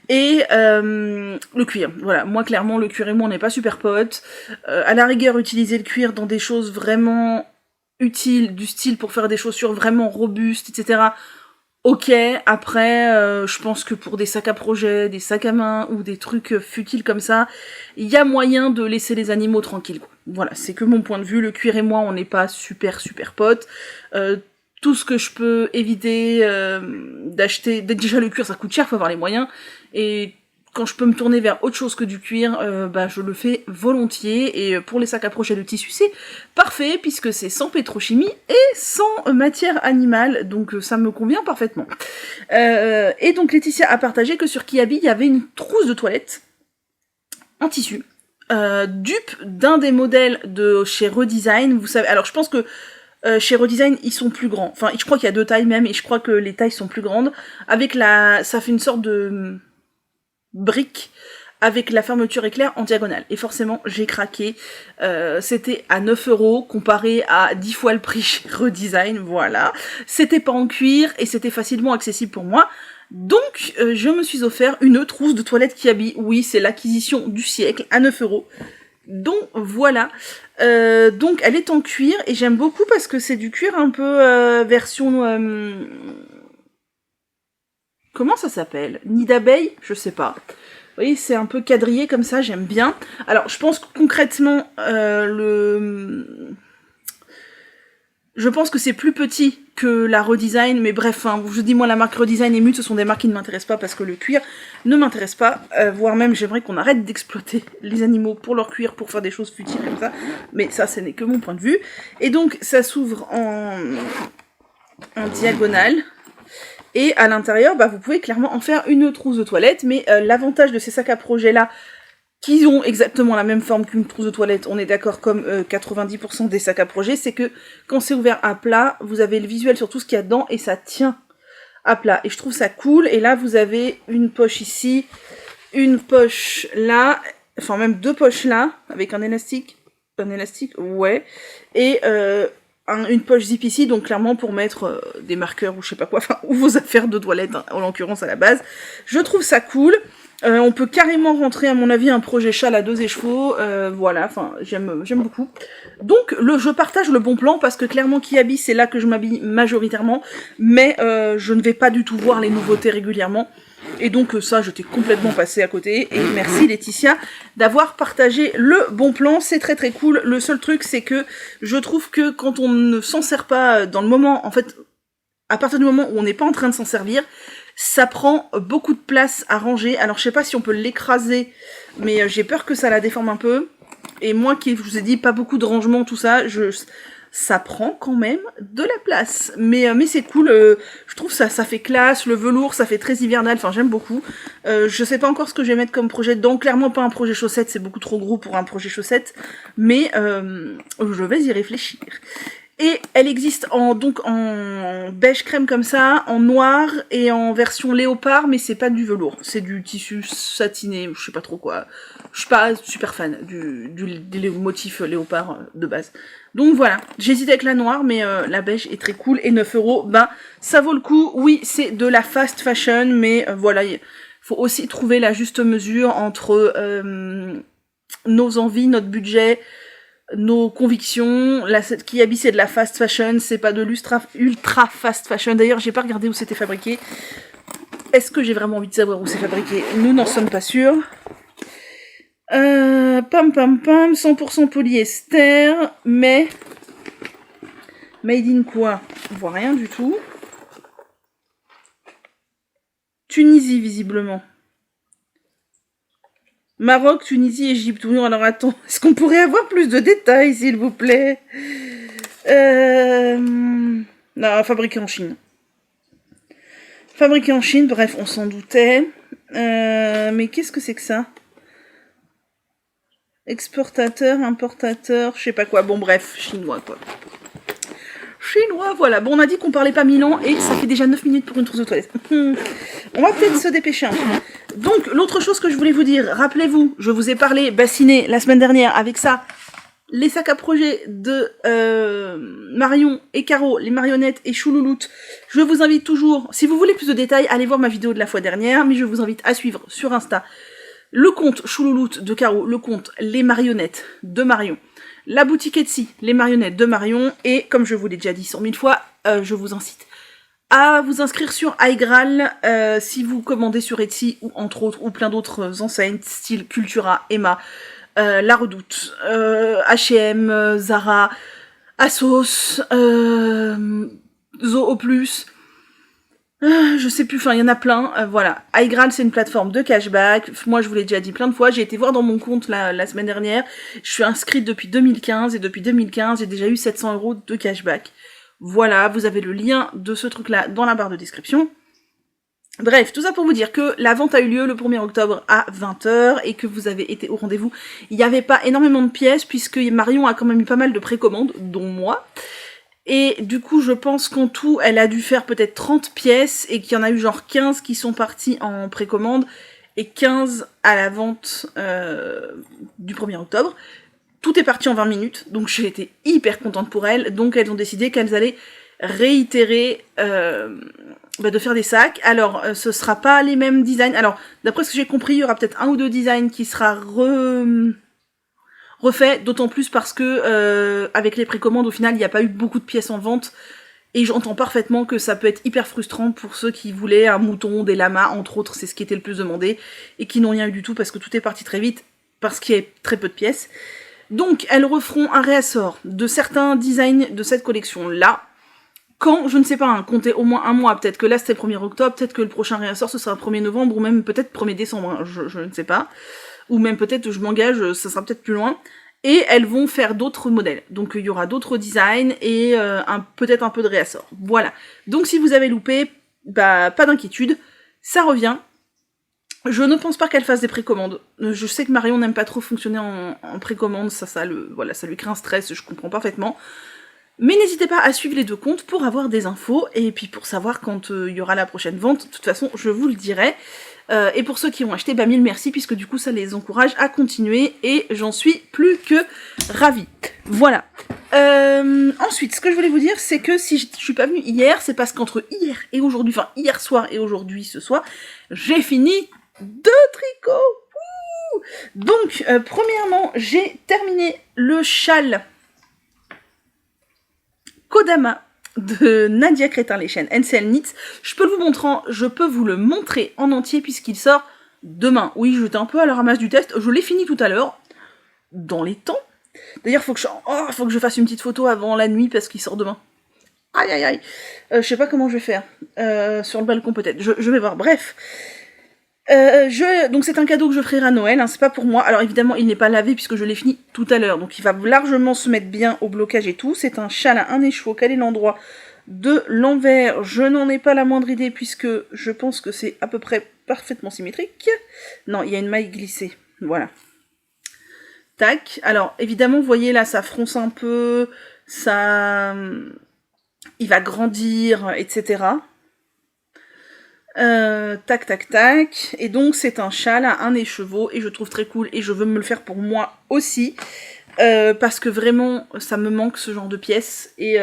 Et, le cuir. Voilà. Moi, clairement, le cuir et moi, on n'est pas super potes. À la rigueur, utiliser le cuir dans des choses vraiment utiles, du style pour faire des chaussures vraiment robustes, etc., ok, après, je pense que pour des sacs à projet, des sacs à main ou des trucs futiles comme ça, il y a moyen de laisser les animaux tranquilles, quoi. Voilà, c'est que mon point de vue. Le cuir et moi, on n'est pas super potes. Tout ce que je peux éviter d'acheter... Déjà, le cuir, ça coûte cher, faut avoir les moyens. Et quand je peux me tourner vers autre chose que du cuir, je le fais volontiers. Et pour les sacs à projet de tissu, c'est parfait, puisque c'est sans pétrochimie et sans matière animale, donc ça me convient parfaitement. Et donc Laetitia a partagé que sur Kiabi, il y avait une trousse de toilette en tissu, dupe d'un des modèles de chez Redesign. Vous savez, alors je pense que chez Redesign, ils sont plus grands. Enfin, je crois qu'il y a 2 tailles même, et je crois que les tailles sont plus grandes. Ça fait une sorte de brique avec la fermeture éclair en diagonale. Et forcément, j'ai craqué. C'était à 9 € comparé à 10 fois le prix chez Redesign, voilà. C'était pas en cuir et c'était facilement accessible pour moi. Donc, je me suis offert une trousse de toilette Kiabi. Oui, c'est l'acquisition du siècle, à 9 €. Donc, voilà. Donc, elle est en cuir et j'aime beaucoup parce que c'est du cuir un peu version... Comment ça s'appelle? Nid d'abeille? Je sais pas. Vous voyez, c'est un peu quadrillé comme ça, j'aime bien. Alors, je pense que concrètement, je pense que c'est plus petit que la Redesign, mais bref, hein, je vous dis, moi, la marque Redesign et Mude, ce sont des marques qui ne m'intéressent pas parce que le cuir ne m'intéresse pas, voire même, j'aimerais qu'on arrête d'exploiter les animaux pour leur cuir, pour faire des choses futiles comme ça, mais ça, ce n'est que mon point de vue. Et donc, ça s'ouvre en diagonale. Et à l'intérieur, vous pouvez clairement en faire une trousse de toilette, mais l'avantage de ces sacs à projet-là, qui ont exactement la même forme qu'une trousse de toilette, on est d'accord, comme 90% des sacs à projet, c'est que quand c'est ouvert à plat, vous avez le visuel sur tout ce qu'il y a dedans, et ça tient à plat. Et je trouve ça cool, et là, vous avez une poche ici, une poche là, enfin même 2 poches là, avec un élastique, ouais, et... une poche zip ici, donc clairement pour mettre des marqueurs ou je sais pas quoi, enfin, ou vos affaires de toilette, hein, en l'occurrence à la base. Je trouve ça cool. On peut carrément rentrer, à mon avis, un projet châle à 2 écheveaux, voilà, enfin, j'aime beaucoup. Donc, je partage le bon plan, parce que clairement, Kiabi, c'est là que je m'habille majoritairement, mais je ne vais pas du tout voir les nouveautés régulièrement. Et donc ça, je t'ai complètement passé à côté. Et merci Laetitia d'avoir partagé le bon plan, c'est très très cool. Le seul truc, c'est que je trouve que quand on ne s'en sert pas dans le moment, en fait, à partir du moment où on n'est pas en train de s'en servir, ça prend beaucoup de place à ranger. Alors je sais pas si on peut l'écraser, mais j'ai peur que ça la déforme un peu. Et moi qui, je vous ai dit, pas beaucoup de rangement, tout ça, ça prend quand même de la place. Mais c'est cool, je trouve ça fait classe, le velours, ça fait très hivernal, enfin j'aime beaucoup. Je sais pas encore ce que je vais mettre comme projet dedans, clairement pas un projet chaussette, c'est beaucoup trop gros pour un projet chaussette, mais je vais y réfléchir. Et elle existe donc en beige crème comme ça, en noir et en version léopard, mais c'est pas du velours, c'est du tissu satiné, je sais pas trop quoi. Je suis pas super fan du motif léopard de base. Donc voilà, j'hésite avec la noire, mais la beige est très cool, et 9 €, ça vaut le coup. Oui, c'est de la fast fashion, mais voilà, il faut aussi trouver la juste mesure entre nos envies, notre budget, nos convictions. La Kiabi, c'est de la fast fashion, c'est pas de l'ultra fast fashion. D'ailleurs, j'ai pas regardé où c'était fabriqué. Est-ce que j'ai vraiment envie de savoir où c'est fabriqué? Nous n'en sommes pas sûrs. Pam pam pam, 100% polyester, mais made in quoi? On voit rien du tout. Tunisie, visiblement. Maroc, Tunisie, Égypte. Oui, alors attends, est-ce qu'on pourrait avoir plus de détails, s'il vous plaît? Non, fabriqué en Chine. Fabriqué en Chine, bref, on s'en doutait. Mais qu'est-ce que c'est que ça? Exportateur, importateur, je sais pas quoi. Bon, bref, chinois, quoi. Chinois, voilà. Bon, on a dit qu'on parlait pas 1000 ans et ça fait déjà 9 minutes pour une trousse de toilette. On va peut-être se dépêcher un peu. Donc, l'autre chose que je voulais vous dire, rappelez-vous, je vous ai parlé bassiné la semaine dernière avec ça, les sacs à projet de Marion et Caro, les marionnettes et Choulouloute. Je vous invite toujours, si vous voulez plus de détails, allez voir ma vidéo de la fois dernière, mais je vous invite à suivre sur Insta le compte Choulouloute de Caro, le compte Les Marionnettes de Marion, la boutique Etsy, Les Marionnettes de Marion, et comme je vous l'ai déjà dit 100 000 fois, je vous incite à vous inscrire sur iGraal si vous commandez sur Etsy, ou entre autres, ou plein d'autres enseignes, style Cultura, Emma, La Redoute, H&M, Zara, Asos, Zoo Plus, je sais plus, enfin il y en a plein, voilà. iGraal, c'est une plateforme de cashback. Moi je vous l'ai déjà dit plein de fois, j'ai été voir dans mon compte la semaine dernière, je suis inscrite depuis 2015 et depuis 2015 j'ai déjà eu 700 € de cashback. Voilà, vous avez le lien de ce truc là dans la barre de description. Bref, tout ça pour vous dire que la vente a eu lieu le 1er octobre à 20h et que vous avez été au rendez-vous. Il n'y avait pas énormément de pièces puisque Marion a quand même eu pas mal de précommandes, dont moi. Et du coup, je pense qu'en tout, elle a dû faire peut-être 30 pièces et qu'il y en a eu genre 15 qui sont partis en précommande et 15 à la vente du 1er octobre. Tout est parti en 20 minutes, donc j'ai été hyper contente pour elles. Donc elles ont décidé qu'elles allaient réitérer de faire des sacs. Alors, ce sera pas les mêmes designs. Alors, d'après ce que j'ai compris, il y aura peut-être un ou deux designs qui sera refait, d'autant plus parce que avec les précommandes, au final, il n'y a pas eu beaucoup de pièces en vente. Et j'entends parfaitement que ça peut être hyper frustrant pour ceux qui voulaient un mouton, des lamas, entre autres, c'est ce qui était le plus demandé, et qui n'ont rien eu du tout parce que tout est parti très vite, parce qu'il y a très peu de pièces. Donc, elles referont un réassort de certains designs de cette collection-là. Quand, je ne sais pas, hein, comptez au moins un mois, peut-être que là c'était le 1er octobre, peut-être que le prochain réassort ce sera le 1er novembre, ou même peut-être 1er décembre, hein, je ne sais pas. Ou même peut-être, je m'engage, ça sera peut-être plus loin. Et elles vont faire d'autres modèles. Donc il y aura d'autres designs et peut-être un peu de réassort. Voilà. Donc si vous avez loupé, bah pas d'inquiétude, ça revient. Je ne pense pas qu'elle fasse des précommandes. Je sais que Marion n'aime pas trop fonctionner en précommande, ça lui crée un stress, je comprends parfaitement. Mais n'hésitez pas à suivre les deux comptes pour avoir des infos, et puis pour savoir quand il y aura la prochaine vente. De toute façon, je vous le dirai. Et pour ceux qui ont acheté, bah mille merci, puisque du coup ça les encourage à continuer, et j'en suis plus que ravie. Voilà. Ensuite, ce que je voulais vous dire, c'est que si je suis pas venue hier, c'est parce qu'entre hier et aujourd'hui, enfin hier soir et aujourd'hui ce soir, j'ai fini 2 tricots. Ouh. Donc, premièrement, j'ai terminé le châle Kodama de Nadia Crétin-Léchène, NCL Knits. Je peux vous le montrer en entier puisqu'il sort demain. Oui, j'étais un peu à la ramasse du test. Je l'ai fini tout à l'heure, dans les temps. D'ailleurs, faut que je fasse une petite photo avant la nuit parce qu'il sort demain. Aïe aïe aïe. Je sais pas comment je vais faire. Sur le balcon peut-être. Je vais voir. Bref. Donc c'est un cadeau que je ferai à Noël, hein, c'est pas pour moi. Alors évidemment il n'est pas lavé puisque je l'ai fini tout à l'heure, donc il va largement se mettre bien au blocage et tout. C'est un châle à un écheveau, quel est l'endroit de l'envers? Je n'en ai pas la moindre idée puisque je pense que c'est à peu près parfaitement symétrique. Non, il y a une maille glissée, voilà. Tac, alors évidemment vous voyez là ça fronce un peu, ça... il va grandir, etc. Tac tac tac, et donc c'est un châle à un écheveau et je trouve très cool et je veux me le faire pour moi aussi parce que vraiment ça me manque ce genre de pièces et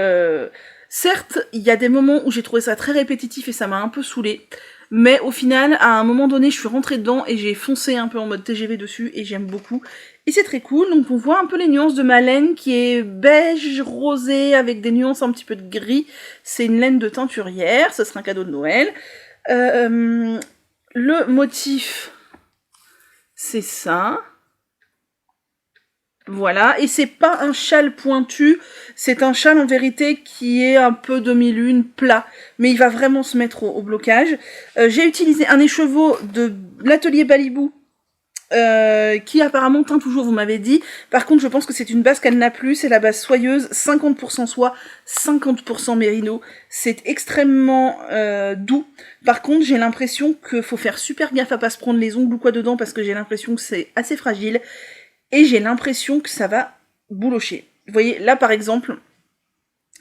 certes il y a des moments où j'ai trouvé ça très répétitif et ça m'a un peu saoulée, Mais au final, à un moment donné, je suis rentrée dedans et j'ai foncé un peu en mode TGV dessus et j'aime beaucoup. Et c'est très cool, donc on voit un peu les nuances de ma laine qui est beige rosé avec des nuances un petit peu de gris. C'est une laine de teinturière, ce sera un cadeau de Noël. Le motif, c'est ça. Voilà, et c'est pas un châle pointu, c'est un châle en vérité qui est un peu demi-lune, plat, mais il va vraiment se mettre au blocage. J'ai utilisé un écheveau de l'atelier Balibou, qui apparemment teint toujours, vous m'avez dit. Par contre, je pense que c'est une base qu'elle n'a plus, c'est la base soyeuse, 50% soie, 50% mérino. C'est extrêmement doux. Par contre, j'ai l'impression qu'il faut faire super gaffe à pas se prendre les ongles ou quoi dedans, parce que j'ai l'impression que c'est assez fragile. Et j'ai l'impression que ça va boulocher. Vous voyez, là par exemple,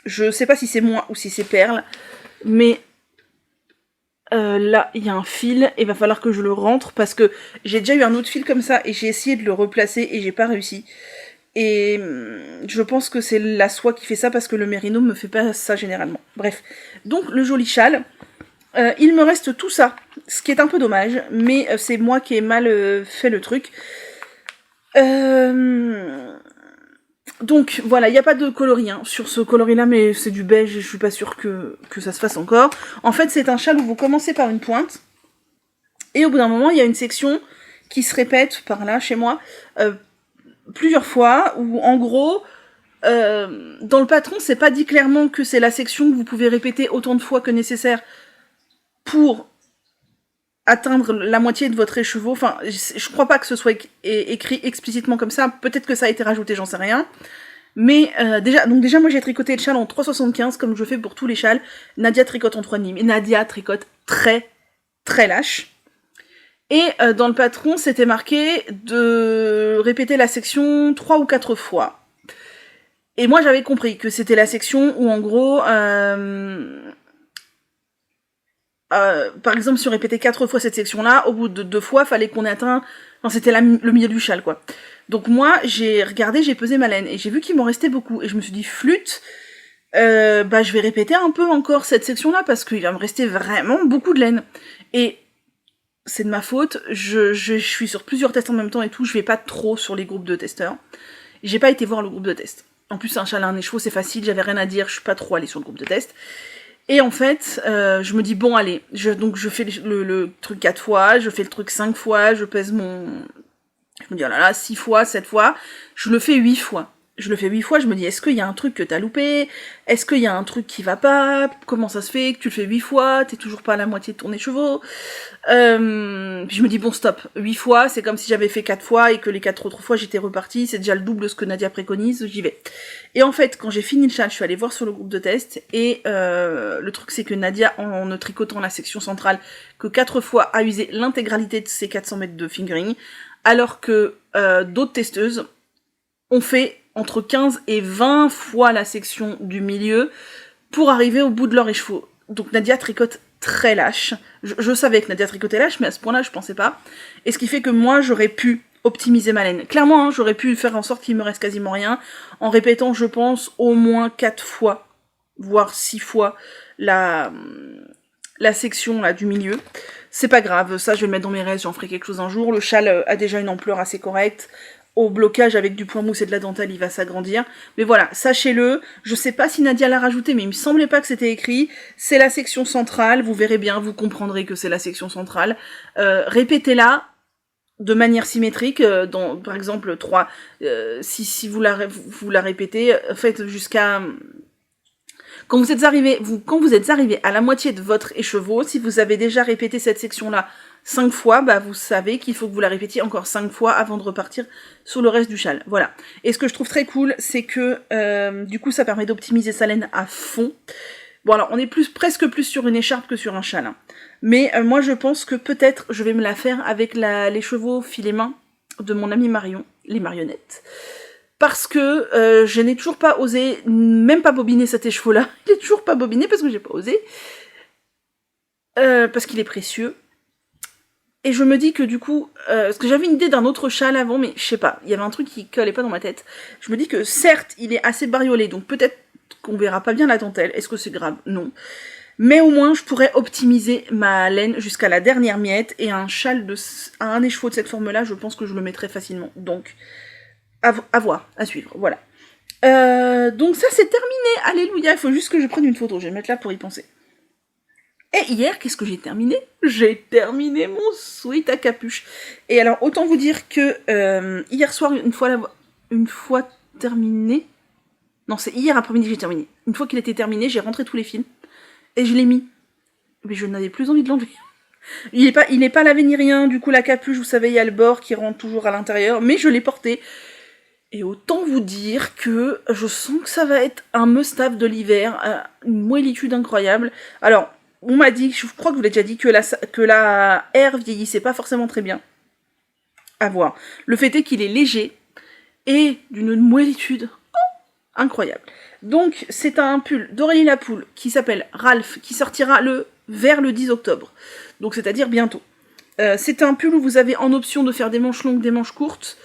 je sais pas si c'est moi ou si c'est Perle, mais là, il y a un fil, et il va falloir que je le rentre, parce que j'ai déjà eu un autre fil comme ça, et j'ai essayé de le replacer, et j'ai pas réussi. Et je pense que c'est la soie qui fait ça, parce que le mérino me fait pas ça généralement. Bref, donc le joli châle. Il me reste tout ça, ce qui est un peu dommage, mais c'est moi qui ai mal fait le truc. Donc voilà, il n'y a pas de coloris sur ce coloris là, mais c'est du beige et je suis pas sûre que ça se fasse encore. En fait, c'est un châle où vous commencez par une pointe, et au bout d'un moment, il y a une section qui se répète par là, chez moi, plusieurs fois, où en gros, dans le patron, c'est pas dit clairement que c'est la section que vous pouvez répéter autant de fois que nécessaire pour atteindre la moitié de votre écheveau. Enfin, je crois pas que ce soit écrit explicitement comme ça. Peut-être que ça a été rajouté, j'en sais rien. Mais déjà, moi j'ai tricoté le châle en 3,75 comme je fais pour tous les châles. Nadia tricote en 3,5. Et Nadia tricote très très lâche. Et dans le patron, c'était marqué de répéter la section 3 ou 4 fois. Et moi j'avais compris que c'était la section où en gros... par exemple, si on répétait 4 fois cette section-là, au bout de 2 fois, fallait qu'on ait atteint... Enfin, c'était le milieu du châle, quoi. Donc moi, j'ai regardé, j'ai pesé ma laine, et j'ai vu qu'il m'en restait beaucoup. Et je me suis dit, flûte, je vais répéter un peu encore cette section-là, parce qu'il va me rester vraiment beaucoup de laine. Et c'est de ma faute, je suis sur plusieurs tests en même temps et tout, je vais pas trop sur les groupes de testeurs. J'ai pas été voir le groupe de test. En plus, un châle à un écheveau, c'est facile, j'avais rien à dire, je suis pas trop allée sur le groupe de test. Et en fait, je me dis, bon, allez, je fais le truc 4 fois, je fais le truc 5 fois, je pèse mon... Je me dis, oh là là, 6 fois, 7 fois, je le fais 8 fois. Je le fais 8 fois, je me dis, est-ce qu'il y a un truc que t'as loupé? Est-ce qu'il y a un truc qui va pas? Comment ça se fait que tu le fais 8 fois? T'es toujours pas à la moitié de ton écheveau? Puis je me dis, bon, stop, 8 fois, c'est comme si j'avais fait 4 fois et que les 4 autres fois j'étais repartie, c'est déjà le double de ce que Nadia préconise, j'y vais. Et en fait, quand j'ai fini le châle, je suis allée voir sur le groupe de test, et le truc c'est que Nadia, en ne tricotant la section centrale que 4 fois, a usé l'intégralité de ses 400 mètres de fingering, alors que d'autres testeuses ont fait entre 15 et 20 fois la section du milieu pour arriver au bout de leur écheveau. Donc Nadia tricote très lâche. Je savais que Nadia tricotait lâche, mais à ce point-là, je pensais pas. Et ce qui fait que moi, j'aurais pu optimiser ma laine. Clairement, j'aurais pu faire en sorte qu'il me reste quasiment rien, en répétant, je pense, au moins 4 fois, voire 6 fois, la section là du milieu. C'est pas grave, ça je vais le mettre dans mes restes, j'en ferai quelque chose un jour. Le châle a déjà une ampleur assez correcte. Au blocage avec du point mousse et de la dentelle, il va s'agrandir. Mais voilà, sachez-le, je sais pas si Nadia l'a rajouté, mais il me semblait pas que c'était écrit. C'est la section centrale, vous verrez bien, vous comprendrez que c'est la section centrale. Répétez-la de manière symétrique, par exemple 3, si vous la répétez, faites jusqu'à... Quand vous êtes arrivé à la moitié de votre écheveau, si vous avez déjà répété cette section-là 5 fois, vous savez qu'il faut que vous la répétiez encore 5 fois avant de repartir sur le reste du châle. Voilà. Et ce que je trouve très cool, c'est que du coup, ça permet d'optimiser sa laine à fond. Bon, alors, on est presque plus sur une écharpe que sur un châle. Mais moi, je pense que peut-être je vais me la faire avec l'écheveau filet main de mon amie Marion, les marionnettes. Parce que je n'ai toujours pas osé, même pas bobiner cet écheveau-là. Il est toujours pas bobiné parce que j'ai pas osé. Parce qu'il est précieux. Et je me dis que du coup, parce que j'avais une idée d'un autre châle avant, mais je sais pas, il y avait un truc qui collait pas dans ma tête. Je me dis que certes, il est assez bariolé, donc peut-être qu'on verra pas bien la dentelle. Est-ce que c'est grave? Non. Mais au moins, je pourrais optimiser ma laine jusqu'à la dernière miette, et un châle à un écheveau de cette forme-là, je pense que je le mettrais facilement. Donc, à voir, à suivre, voilà. Donc ça, c'est terminé, alléluia, il faut juste que je prenne une photo, je vais me mettre là pour y penser. Et hier, qu'est-ce que j'ai terminé? J'ai terminé mon sweat à capuche. Et alors, autant vous dire que hier soir, une fois terminé... Non, c'est hier après-midi que j'ai terminé. Une fois qu'il était terminé, j'ai rentré tous les fils. Et je l'ai mis. Mais je n'avais plus envie de l'enlever. Il est pas lavé ni rien, du coup la capuche, vous savez, il y a le bord qui rentre toujours à l'intérieur, mais je l'ai porté. Et autant vous dire que je sens que ça va être un must-have de l'hiver, une moellitude incroyable. Alors, on m'a dit, je crois que je vous l'ai déjà dit, que la air vieillissait pas forcément très bien. À voir. Le fait est qu'il est léger et d'une moellitude incroyable. Donc, c'est un pull d'Aurélie Lapoule qui s'appelle Ralph, qui sortira vers le 10 octobre. Donc, c'est-à-dire bientôt. C'est un pull où vous avez en option de faire des manches longues, des manches courtes,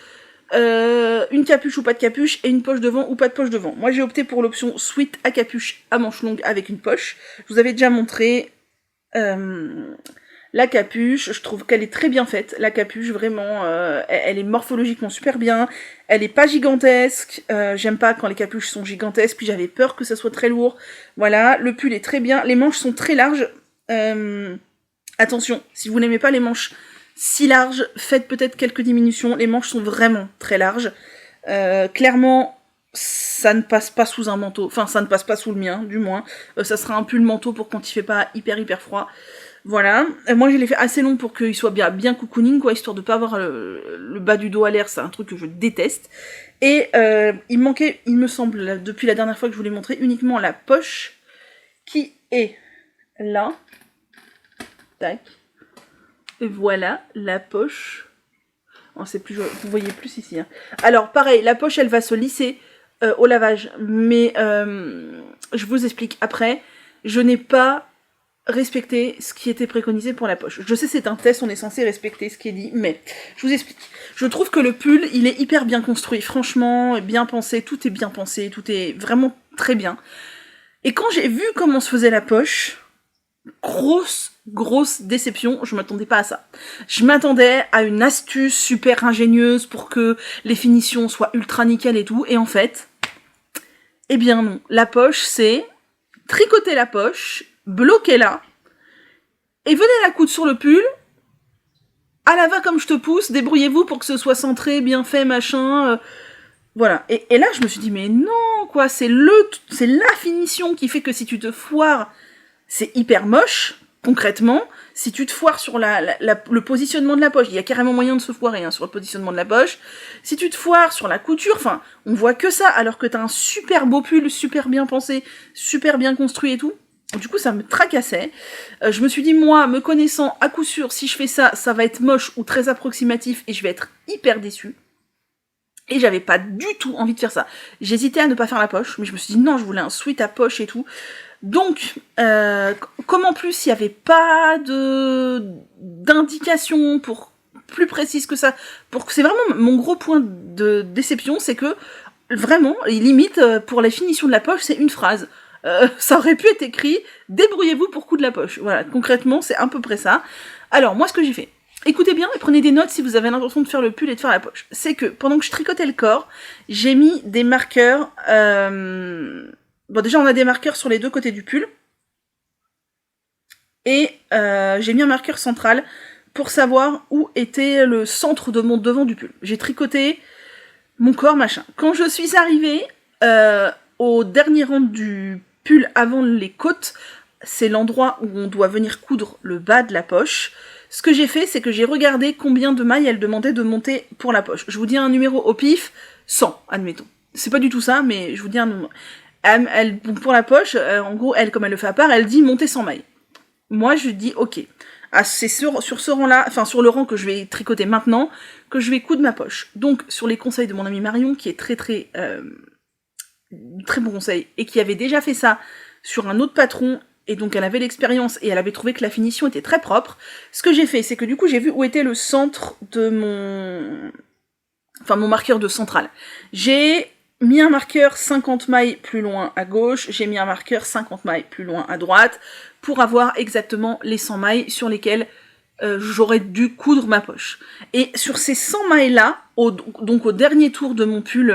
une capuche ou pas de capuche, et une poche devant ou pas de poche devant. Moi, j'ai opté pour l'option sweat à capuche à manches longues avec une poche. Je vous avais déjà montré la capuche, je trouve qu'elle est très bien faite, la capuche, vraiment, elle est morphologiquement super bien, elle est pas gigantesque, j'aime pas quand les capuches sont gigantesques, puis j'avais peur que ça soit très lourd, voilà, le pull est très bien, les manches sont très larges, attention, si vous n'aimez pas les manches si larges, faites peut-être quelques diminutions, les manches sont vraiment très larges, clairement, ça ne passe pas sous un manteau, enfin ça ne passe pas sous le mien, du moins, ça sera un pull manteau pour quand il fait pas hyper froid. Voilà, moi je l'ai fait assez long pour qu'il soit bien cocooning, quoi, histoire de pas avoir le bas du dos à l'air, c'est un truc que je déteste. Et il manquait, il me semble, depuis la dernière fois que je vous l'ai montré, uniquement la poche qui est là. Tac. Et voilà, la poche. Oh, c'est plus joli, vous voyez plus ici. Hein. Alors pareil, la poche elle va se lisser au lavage, mais je vous explique après, je n'ai pas respecter ce qui était préconisé pour la poche. Je sais c'est un test, on est censé respecter ce qui est dit, mais je vous explique. Je trouve que le pull, il est hyper bien construit, franchement, bien pensé, tout est bien pensé, tout est vraiment très bien. Et quand j'ai vu comment se faisait la poche, grosse déception, je m'attendais pas à ça. Je m'attendais à une astuce super ingénieuse pour que les finitions soient ultra nickel et tout, et en fait, eh bien non. La poche, c'est tricoter la poche, bloquez-la, et venez la coudre sur le pull, à la va comme je te pousse, débrouillez-vous pour que ce soit centré, bien fait, machin, voilà. Et là, je me suis dit, mais non, quoi, c'est la finition qui fait que si tu te foires, c'est hyper moche, concrètement. Si tu te foires sur le positionnement de la poche, il y a carrément moyen de se foirer hein, sur le positionnement de la poche. Si tu te foires sur la couture, enfin, on voit que ça, alors que t'as un super beau pull, super bien pensé, super bien construit et tout. Du coup, ça me tracassait. Je me suis dit, moi, me connaissant, à coup sûr, si je fais ça, ça va être moche ou très approximatif et je vais être hyper déçue. Et j'avais pas du tout envie de faire ça. J'hésitais à ne pas faire la poche, mais je me suis dit, non, je voulais un sweat à poche et tout. Donc, comme en plus, il n'y avait pas d'indication pour plus précise que ça, c'est vraiment mon gros point de déception, c'est que, vraiment, limite, pour la finition de la poche, c'est une phrase. Ça aurait pu être écrit « Débrouillez-vous pour coudre la poche ». Voilà, concrètement, c'est à peu près ça. Alors, moi, ce que j'ai fait, écoutez bien et prenez des notes si vous avez l'intention de faire le pull et de faire la poche. C'est que, pendant que je tricotais le corps, j'ai mis des marqueurs... Bon, déjà, on a des marqueurs sur les deux côtés du pull. Et j'ai mis un marqueur central pour savoir où était le centre de mon devant du pull. J'ai tricoté mon corps, machin. Quand je suis arrivée au dernier rang du pull avant les côtes, c'est l'endroit où on doit venir coudre le bas de la poche. Ce que j'ai fait, c'est que j'ai regardé combien de mailles elle demandait de monter pour la poche. Je vous dis un numéro au pif, 100, admettons. C'est pas du tout ça, mais je vous dis un numéro. Pour la poche, en gros, elle, comme elle le fait à part, elle dit monter 100 mailles. Moi, je dis ok. Ah, c'est sur ce rang-là, enfin sur le rang que je vais tricoter maintenant, que je vais coudre ma poche. Donc, sur les conseils de mon amie Marion, qui est très bon conseil, et qui avait déjà fait ça sur un autre patron, et donc elle avait l'expérience, et elle avait trouvé que la finition était très propre, ce que j'ai fait, c'est que du coup, j'ai vu où était le centre de mon marqueur de centrale. J'ai mis un marqueur 50 mailles plus loin à gauche, j'ai mis un marqueur 50 mailles plus loin à droite, pour avoir exactement les 100 mailles sur lesquelles j'aurais dû coudre ma poche. Et sur ces 100 mailles-là, donc au dernier tour de mon pull,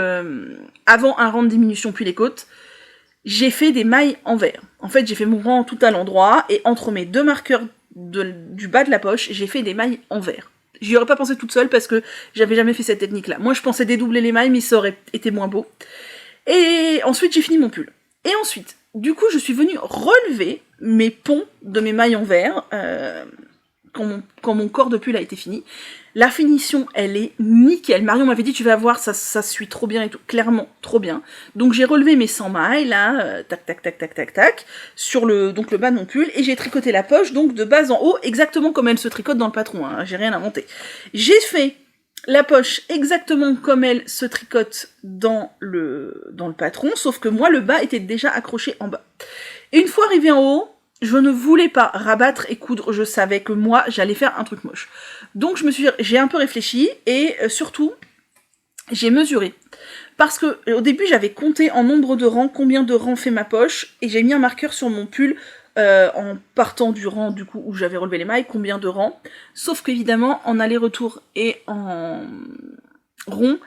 avant un rang de diminution puis les côtes, j'ai fait des mailles en vert. En fait, j'ai fait mon rang tout à l'endroit, et entre mes deux marqueurs du bas de la poche, j'ai fait des mailles en vert. J'y aurais pas pensé toute seule parce que j'avais jamais fait cette technique-là. Moi, je pensais dédoubler les mailles, mais ça aurait été moins beau. Et ensuite, j'ai fini mon pull. Et ensuite, du coup, je suis venue relever mes ponts de mes mailles en vert, quand mon corps de pull a été fini. La finition, elle est nickel. Marion m'avait dit, tu vas voir, ça suit trop bien et tout. Clairement, trop bien. Donc j'ai relevé mes 100 mailles, là, tac, tac, tac, tac, tac, tac, sur le bas de mon pull, et j'ai tricoté la poche, donc de bas en haut, exactement comme elle se tricote dans le patron, hein, j'ai rien inventé. J'ai fait la poche exactement comme elle se tricote dans le patron, sauf que moi, le bas était déjà accroché en bas. Et une fois arrivé en haut, je ne voulais pas rabattre et coudre, je savais que moi, j'allais faire un truc moche. Donc j'ai un peu réfléchi, et surtout, j'ai mesuré. Parce que au début, j'avais compté en nombre de rangs, combien de rangs fait ma poche, et j'ai mis un marqueur sur mon pull, en partant du rang du coup où j'avais relevé les mailles, combien de rangs. Sauf qu'évidemment, en aller-retour et en rond,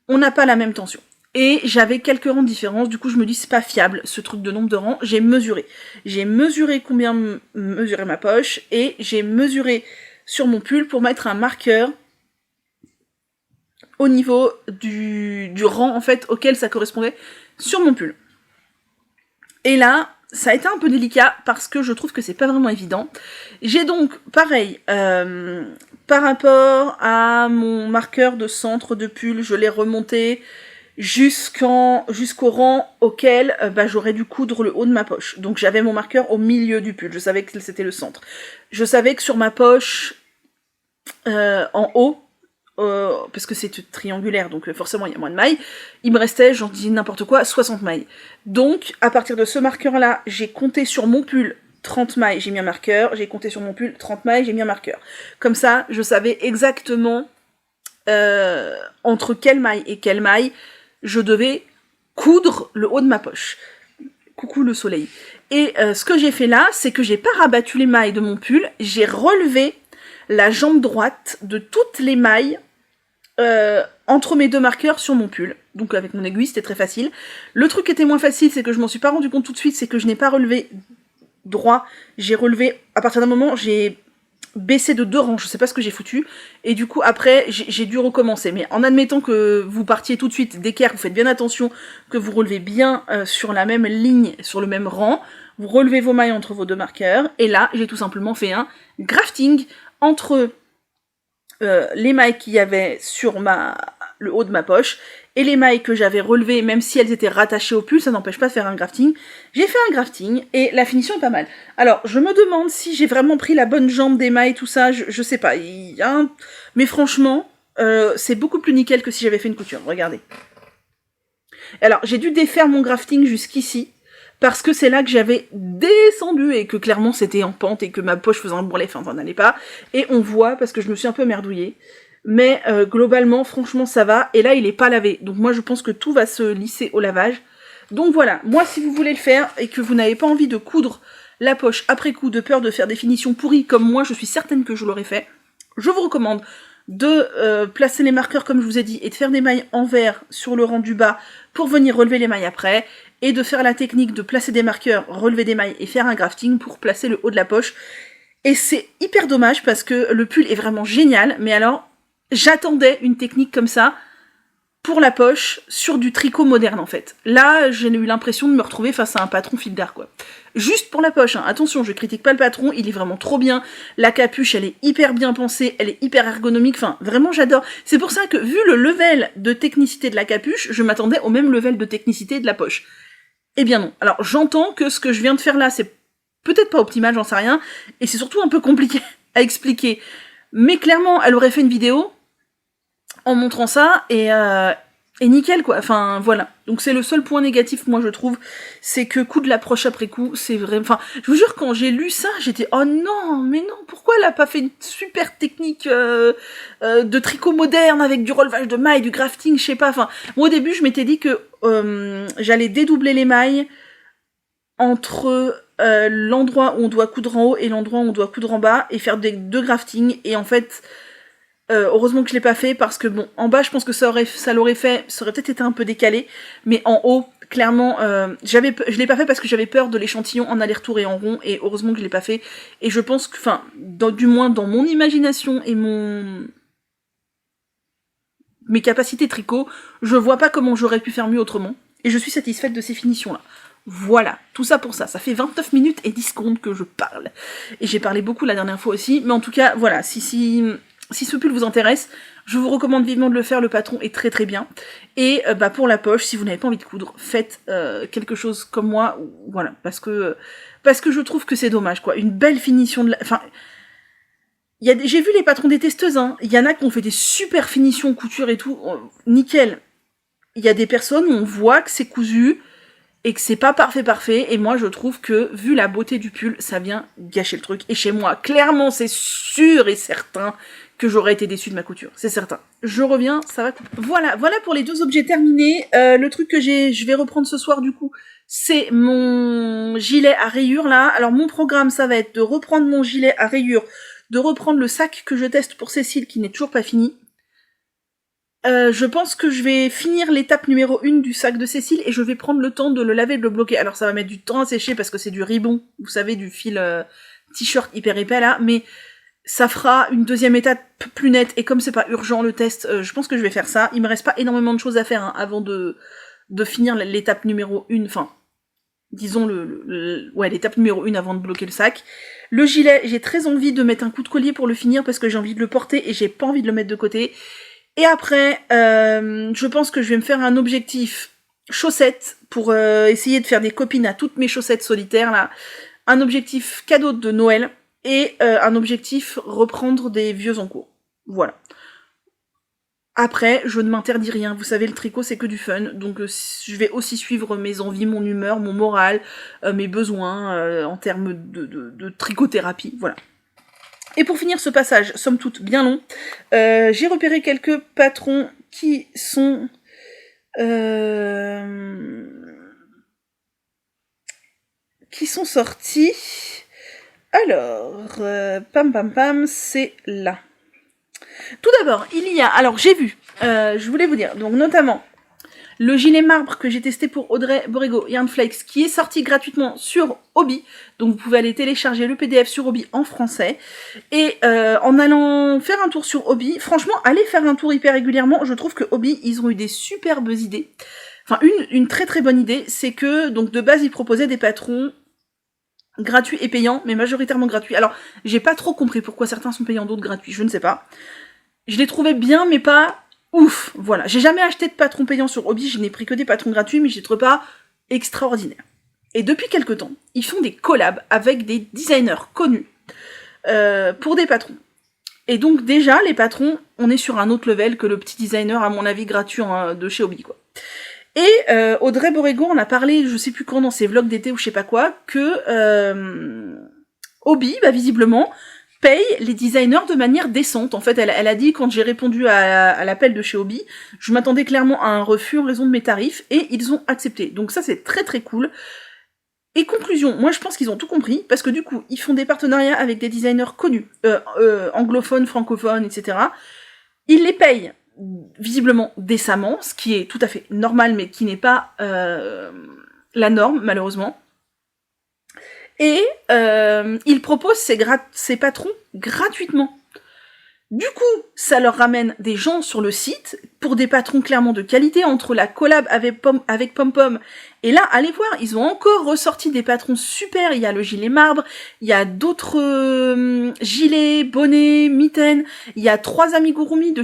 on n'a pas la même tension. Et j'avais quelques rangs de différence, du coup je me dis c'est pas fiable ce truc de nombre de rangs, j'ai mesuré. J'ai mesuré combien mesurait ma poche, et j'ai mesuré sur mon pull pour mettre un marqueur au niveau du rang en fait auquel ça correspondait sur mon pull. Et là, ça a été un peu délicat parce que je trouve que c'est pas vraiment évident. J'ai donc, pareil, par rapport à mon marqueur de centre de pull, je l'ai remonté jusqu'au rang auquel j'aurais dû coudre le haut de ma poche. Donc j'avais mon marqueur au milieu du pull, je savais que c'était le centre. Je savais que sur ma poche, en haut, parce que c'est triangulaire, donc forcément il y a moins de mailles, il me restait, j'en dis n'importe quoi, 60 mailles. Donc, à partir de ce marqueur-là, j'ai compté sur mon pull 30 mailles, j'ai mis un marqueur, j'ai compté sur mon pull 30 mailles, j'ai mis un marqueur. Comme ça, je savais exactement entre quelle maille et quelle maille je devais coudre le haut de ma poche. Coucou le soleil. Et ce que j'ai fait là, c'est que j'ai pas rabattu les mailles de mon pull, j'ai relevé la jambe droite de toutes les mailles entre mes deux marqueurs sur mon pull. Donc avec mon aiguille, c'était très facile. Le truc qui était moins facile, c'est que je m'en suis pas rendu compte tout de suite, c'est que je n'ai pas relevé droit. J'ai relevé, à partir d'un moment, j'ai baissé de 2 rangs, je sais pas ce que j'ai foutu, et du coup après j'ai dû recommencer, mais en admettant que vous partiez tout de suite d'équerre, vous faites bien attention que vous relevez bien sur la même ligne, sur le même rang, vous relevez vos mailles entre vos deux marqueurs, et là j'ai tout simplement fait un grafting entre les mailles qu'il y avait sur le haut de ma poche, et les mailles que j'avais relevées, même si elles étaient rattachées au pull, ça n'empêche pas de faire un grafting. J'ai fait un grafting, et la finition est pas mal. Alors, je me demande si j'ai vraiment pris la bonne jambe des mailles, tout ça, je sais pas. Mais franchement, c'est beaucoup plus nickel que si j'avais fait une couture, regardez. Alors, j'ai dû défaire mon grafting jusqu'ici, parce que c'est là que j'avais descendu, et que clairement c'était en pente, et que ma poche faisait un bourrelet, enfin ça n'allait pas. Et on voit, parce que je me suis un peu merdouillée, mais globalement, franchement, ça va. Et là, il est pas lavé. Donc moi, je pense que tout va se lisser au lavage. Donc voilà, moi, si vous voulez le faire et que vous n'avez pas envie de coudre la poche après coup, de peur de faire des finitions pourries, comme moi, je suis certaine que je l'aurais fait, je vous recommande de placer les marqueurs comme je vous ai dit, et de faire des mailles en vert sur le rang du bas pour venir relever les mailles après, et de faire la technique de placer des marqueurs, relever des mailles et faire un grafting pour placer le haut de la poche. Et c'est hyper dommage parce que le pull est vraiment génial, mais alors j'attendais une technique comme ça pour la poche sur du tricot moderne en fait. Là, j'ai eu l'impression de me retrouver face à un patron fil d'art quoi. Juste pour la poche, hein. Attention, je critique pas le patron, il est vraiment trop bien. La capuche, elle est hyper bien pensée, elle est hyper ergonomique, enfin vraiment j'adore. C'est pour ça que vu le level de technicité de la capuche, je m'attendais au même level de technicité de la poche. Eh bien non. Alors j'entends que ce que je viens de faire là, c'est peut-être pas optimal, j'en sais rien, et c'est surtout un peu compliqué à expliquer. Mais clairement, elle aurait fait une vidéo en montrant ça, et Et nickel, quoi. Enfin, voilà. Donc c'est le seul point négatif, moi, je trouve, c'est que coup de l'approche après coup, c'est vrai... Enfin, je vous jure, quand j'ai lu ça, j'étais « Oh non, mais non, pourquoi elle a pas fait une super technique de tricot moderne avec du relevage de mailles, du grafting, je sais pas. » Enfin, moi, au début, je m'étais dit que j'allais dédoubler les mailles entre l'endroit où on doit coudre en haut et l'endroit où on doit coudre en bas, et faire deux graftings, et en fait... heureusement que je l'ai pas fait parce que bon, en bas, je pense que ça aurait peut-être été un peu décalé, mais en haut, clairement, je l'ai pas fait parce que j'avais peur de l'échantillon en aller-retour et en rond, et heureusement que je l'ai pas fait. Et je pense que, enfin, du moins dans mon imagination et mes capacités tricot, je vois pas comment j'aurais pu faire mieux autrement. Et je suis satisfaite de ces finitions-là. Voilà, tout ça pour ça. Ça fait 29 minutes et 10 secondes que je parle. Et j'ai parlé beaucoup la dernière fois aussi, mais en tout cas, voilà, si ce pull vous intéresse, je vous recommande vivement de le faire, le patron est très très bien. Et pour la poche, si vous n'avez pas envie de coudre, faites quelque chose comme moi, voilà, parce que je trouve que c'est dommage, quoi. Une belle finition de enfin, j'ai vu les patrons des testeuses, hein. Il y en a qui ont fait des super finitions couture et tout, nickel. Il y a des personnes où on voit que c'est cousu, et que c'est pas parfait, et moi je trouve que, vu la beauté du pull, ça vient gâcher le truc. Et chez moi, clairement, c'est sûr et certain que j'aurais été déçue de ma couture, c'est certain. Je reviens, ça va couper. Voilà pour les 2 objets terminés. Le truc que je vais reprendre ce soir du coup, c'est mon gilet à rayures là. Alors mon programme, ça va être de reprendre mon gilet à rayures, de reprendre le sac que je teste pour Cécile qui n'est toujours pas fini. Je pense que je vais finir l'étape numéro 1 du sac de Cécile et je vais prendre le temps de le laver et de le bloquer. Alors ça va mettre du temps à sécher parce que c'est du ribbon, vous savez, du fil t-shirt hyper épais là, mais ça fera une deuxième étape plus nette, et comme c'est pas urgent le test, je pense que je vais faire ça. Il me reste pas énormément de choses à faire avant de finir l'étape numéro 1, enfin, disons l'étape numéro 1 avant de bloquer le sac. Le gilet, j'ai très envie de mettre un coup de collier pour le finir parce que j'ai envie de le porter et j'ai pas envie de le mettre de côté. Et après, je pense que je vais me faire un objectif chaussettes pour essayer de faire des copines à toutes mes chaussettes solitaires là. Un objectif cadeau de Noël et un objectif reprendre des vieux en cours. Voilà. Après, je ne m'interdis rien. Vous savez, le tricot, c'est que du fun. Donc, je vais aussi suivre mes envies, mon humeur, mon moral, mes besoins en termes de tricothérapie. Voilà. Et pour finir ce passage, somme toute bien long, j'ai repéré quelques patrons qui sont sortis. Alors, pam, c'est là. Tout d'abord, il y a, alors j'ai vu, je voulais vous dire, donc notamment le gilet marbre que j'ai testé pour Audrey Borrego Yarnflakes, qui est sorti gratuitement sur Hobby, donc vous pouvez aller télécharger le PDF sur Hobby en français, et en allant faire un tour sur Hobby, franchement, allez faire un tour hyper régulièrement, je trouve que Hobby, ils ont eu des superbes idées, enfin une très très bonne idée, c'est que, donc de base, ils proposaient des patrons gratuits et payants, mais majoritairement gratuits. Alors, j'ai pas trop compris pourquoi certains sont payants, d'autres gratuits, je ne sais pas. Je les trouvais bien, mais pas ouf, voilà. J'ai jamais acheté de patron payant sur Hobby, je n'ai pris que des patrons gratuits, mais je les trouve pas extraordinaires. Et depuis quelque temps, ils font des collabs avec des designers connus pour des patrons. Et donc déjà, les patrons, on est sur un autre level que le petit designer, à mon avis, gratuit de chez Hobby, quoi. Et Audrey Borrego en a parlé, je sais plus quand, dans ses vlogs d'été ou je sais pas quoi, que Hobby, visiblement, paye les designers de manière décente. En fait, elle a dit, quand j'ai répondu à l'appel de chez Hobby, je m'attendais clairement à un refus en raison de mes tarifs, et ils ont accepté. Donc ça, c'est très très cool. Et conclusion, moi je pense qu'ils ont tout compris, parce que du coup, ils font des partenariats avec des designers connus, anglophones, francophones, etc. Ils les payent visiblement décemment, ce qui est tout à fait normal, mais qui n'est pas la norme, malheureusement. Et ils proposent ces patrons gratuitement. Du coup, ça leur ramène des gens sur le site pour des patrons clairement de qualité, entre la collab avec PomPom. Et là, allez voir, ils ont encore ressorti des patrons super. Il y a le gilet marbre, il y a d'autres gilets, bonnets, mitaines. Il y a 3 amigurumi de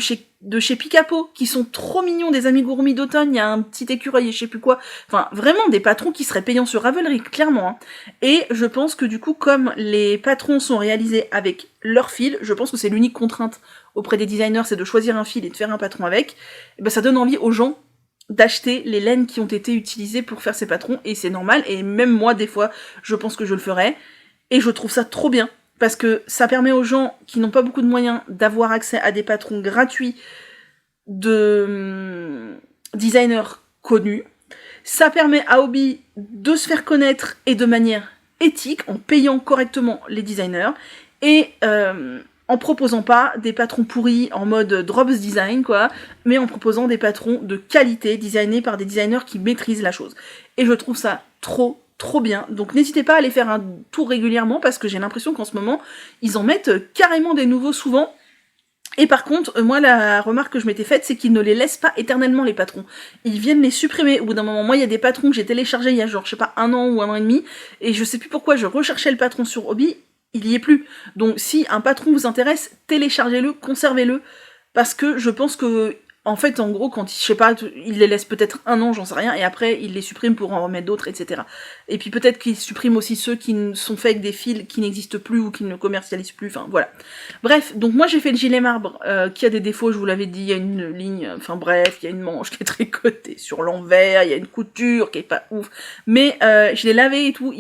chez Picapo qui sont trop mignons, des amigurumi d'automne. Il y a un petit écureuil et je sais plus quoi. Enfin, vraiment des patrons qui seraient payants sur Ravelry, clairement. Hein. Et je pense que du coup, comme les patrons sont réalisés avec leur fil, je pense que c'est l'unique contrainte auprès des designers, c'est de choisir un fil et de faire un patron avec. Et ben ça donne envie aux gens d'acheter les laines qui ont été utilisées pour faire ces patrons, et c'est normal, et même moi, des fois, je pense que je le ferais, et je trouve ça trop bien, parce que ça permet aux gens qui n'ont pas beaucoup de moyens d'avoir accès à des patrons gratuits de designers connus. Ça permet à Hobbii de se faire connaître et de manière éthique, en payant correctement les designers, et en proposant pas des patrons pourris en mode drops design, quoi, mais en proposant des patrons de qualité, designés par des designers qui maîtrisent la chose. Et je trouve ça trop bien. Donc n'hésitez pas à aller faire un tour régulièrement, parce que j'ai l'impression qu'en ce moment, ils en mettent carrément des nouveaux souvent. Et par contre, moi, la remarque que je m'étais faite, c'est qu'ils ne les laissent pas éternellement, les patrons. Ils viennent les supprimer au bout d'un moment. Moi, il y a des patrons que j'ai téléchargés il y a genre, je sais pas, 1 an ou 1 an et demi, et je sais plus pourquoi je recherchais le patron sur Hobbii, il y est plus. Donc si un patron vous intéresse, téléchargez-le, conservez-le, parce que je pense que, en fait, en gros, quand, je sais pas, il les laisse peut-être 1 an, j'en sais rien, et après, il les supprime pour en remettre d'autres, etc. Et puis peut-être qu'il supprime aussi ceux qui sont faits avec des fils qui n'existent plus ou qui ne commercialisent plus, enfin, voilà. Bref, donc moi j'ai fait le gilet marbre, qui a des défauts, je vous l'avais dit, il y a une ligne, enfin bref, il y a une manche qui est tricotée sur l'envers, il y a une couture qui est pas ouf, mais je l'ai lavé et tout,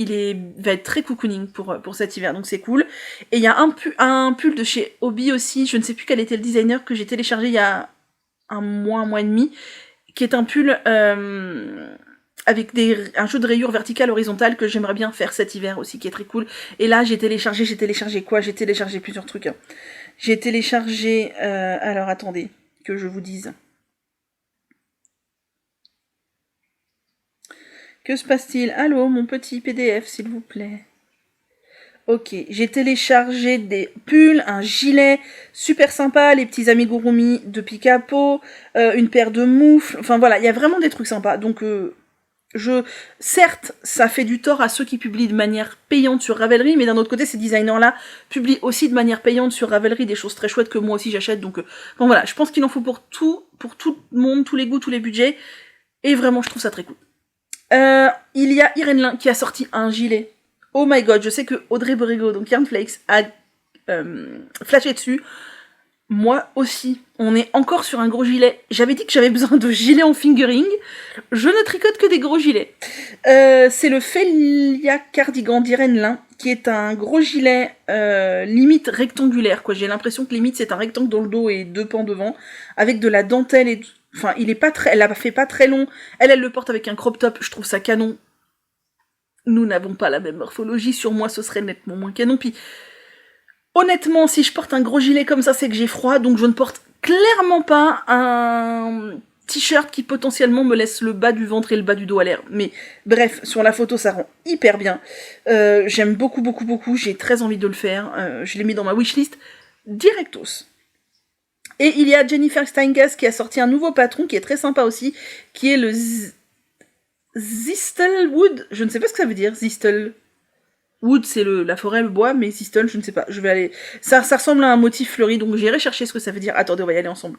va être très cocooning pour cet hiver, donc c'est cool. Et il y a un pull de chez Hobbii aussi, je ne sais plus quel était le designer, que j'ai téléchargé il y a un mois et demi, qui est un pull avec un jeu de rayures verticales horizontales que j'aimerais bien faire cet hiver aussi, qui est très cool. Et là, j'ai téléchargé quoi? J'ai téléchargé plusieurs trucs. J'ai téléchargé... alors, attendez, que je vous dise. Que se passe-t-il? Allô, mon petit PDF, s'il vous plaît. Ok, j'ai téléchargé des pulls, un gilet super sympa, les petits amigurumi de Picapo, une paire de moufles, enfin voilà, il y a vraiment des trucs sympas. Donc, certes, ça fait du tort à ceux qui publient de manière payante sur Ravelry, mais d'un autre côté, ces designers-là publient aussi de manière payante sur Ravelry des choses très chouettes que moi aussi j'achète. Donc voilà, je pense qu'il en faut pour tout le monde, tous les goûts, tous les budgets, et vraiment, je trouve ça très cool. Il y a Irène Lin qui a sorti un gilet. Oh my god, je sais que Audrey Borrego, donc Yarnflakes, a flashé dessus. Moi aussi, on est encore sur un gros gilet. J'avais dit que j'avais besoin de gilets en fingering. Je ne tricote que des gros gilets. C'est le Felia Cardigan d'Irène Lin, qui est un gros gilet limite rectangulaire, quoi. J'ai l'impression que limite c'est un rectangle dans le dos et 2 pans devant, avec de la dentelle et... Enfin, elle l'a fait pas très long. Elle le porte avec un crop top. Je trouve ça canon. Nous n'avons pas la même morphologie. Sur moi, ce serait nettement moins canon. Puis, honnêtement, si je porte un gros gilet comme ça, c'est que j'ai froid. Donc, je ne porte clairement pas un t-shirt qui potentiellement me laisse le bas du ventre et le bas du dos à l'air. Mais bref, sur la photo, ça rend hyper bien. J'aime beaucoup. J'ai très envie de le faire. Je l'ai mis dans ma wishlist directos. Et il y a Jennifer Steingas qui a sorti un nouveau patron qui est très sympa aussi, qui est le Zistelwood. Je ne sais pas ce que ça veut dire, Zistelwood, c'est la forêt, le bois, mais Zistel, je ne sais pas. Je vais aller... Ça ressemble à un motif fleuri, donc j'irai chercher ce que ça veut dire. Attendez, on va y aller ensemble.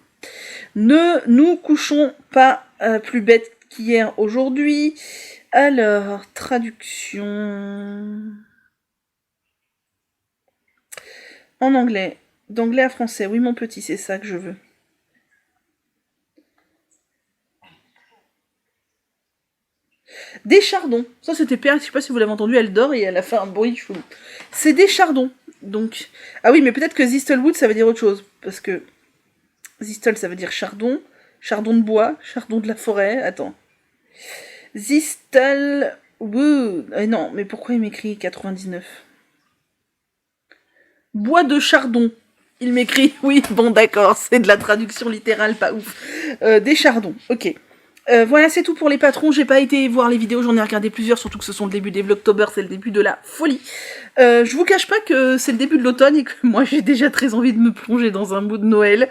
Ne nous couchons pas plus bêtes qu'hier aujourd'hui. Alors, traduction... En anglais. D'anglais à français. Oui, mon petit, c'est ça que je veux. Des chardons. Ça, c'était Pierre, je sais pas si vous l'avez entendu, elle dort et elle a fait un bruit chelou. C'est des chardons. Donc... Ah oui, mais peut-être que Zistelwood, ça veut dire autre chose. Parce que... Zistel, ça veut dire chardon. Chardon de bois. Chardon de la forêt. Attends. Zistelwood. Non, mais pourquoi il m'écrit 99 ? Bois de chardon. Il m'écrit, oui, bon d'accord, c'est de la traduction littérale, pas ouf. Des chardons, ok. Voilà, c'est tout pour les patrons. J'ai pas été voir les vidéos, j'en ai regardé plusieurs, surtout que ce sont le début des Vlogtober, c'est le début de la folie. Je vous cache pas que c'est le début de l'automne et que moi j'ai déjà très envie de me plonger dans un mood de Noël.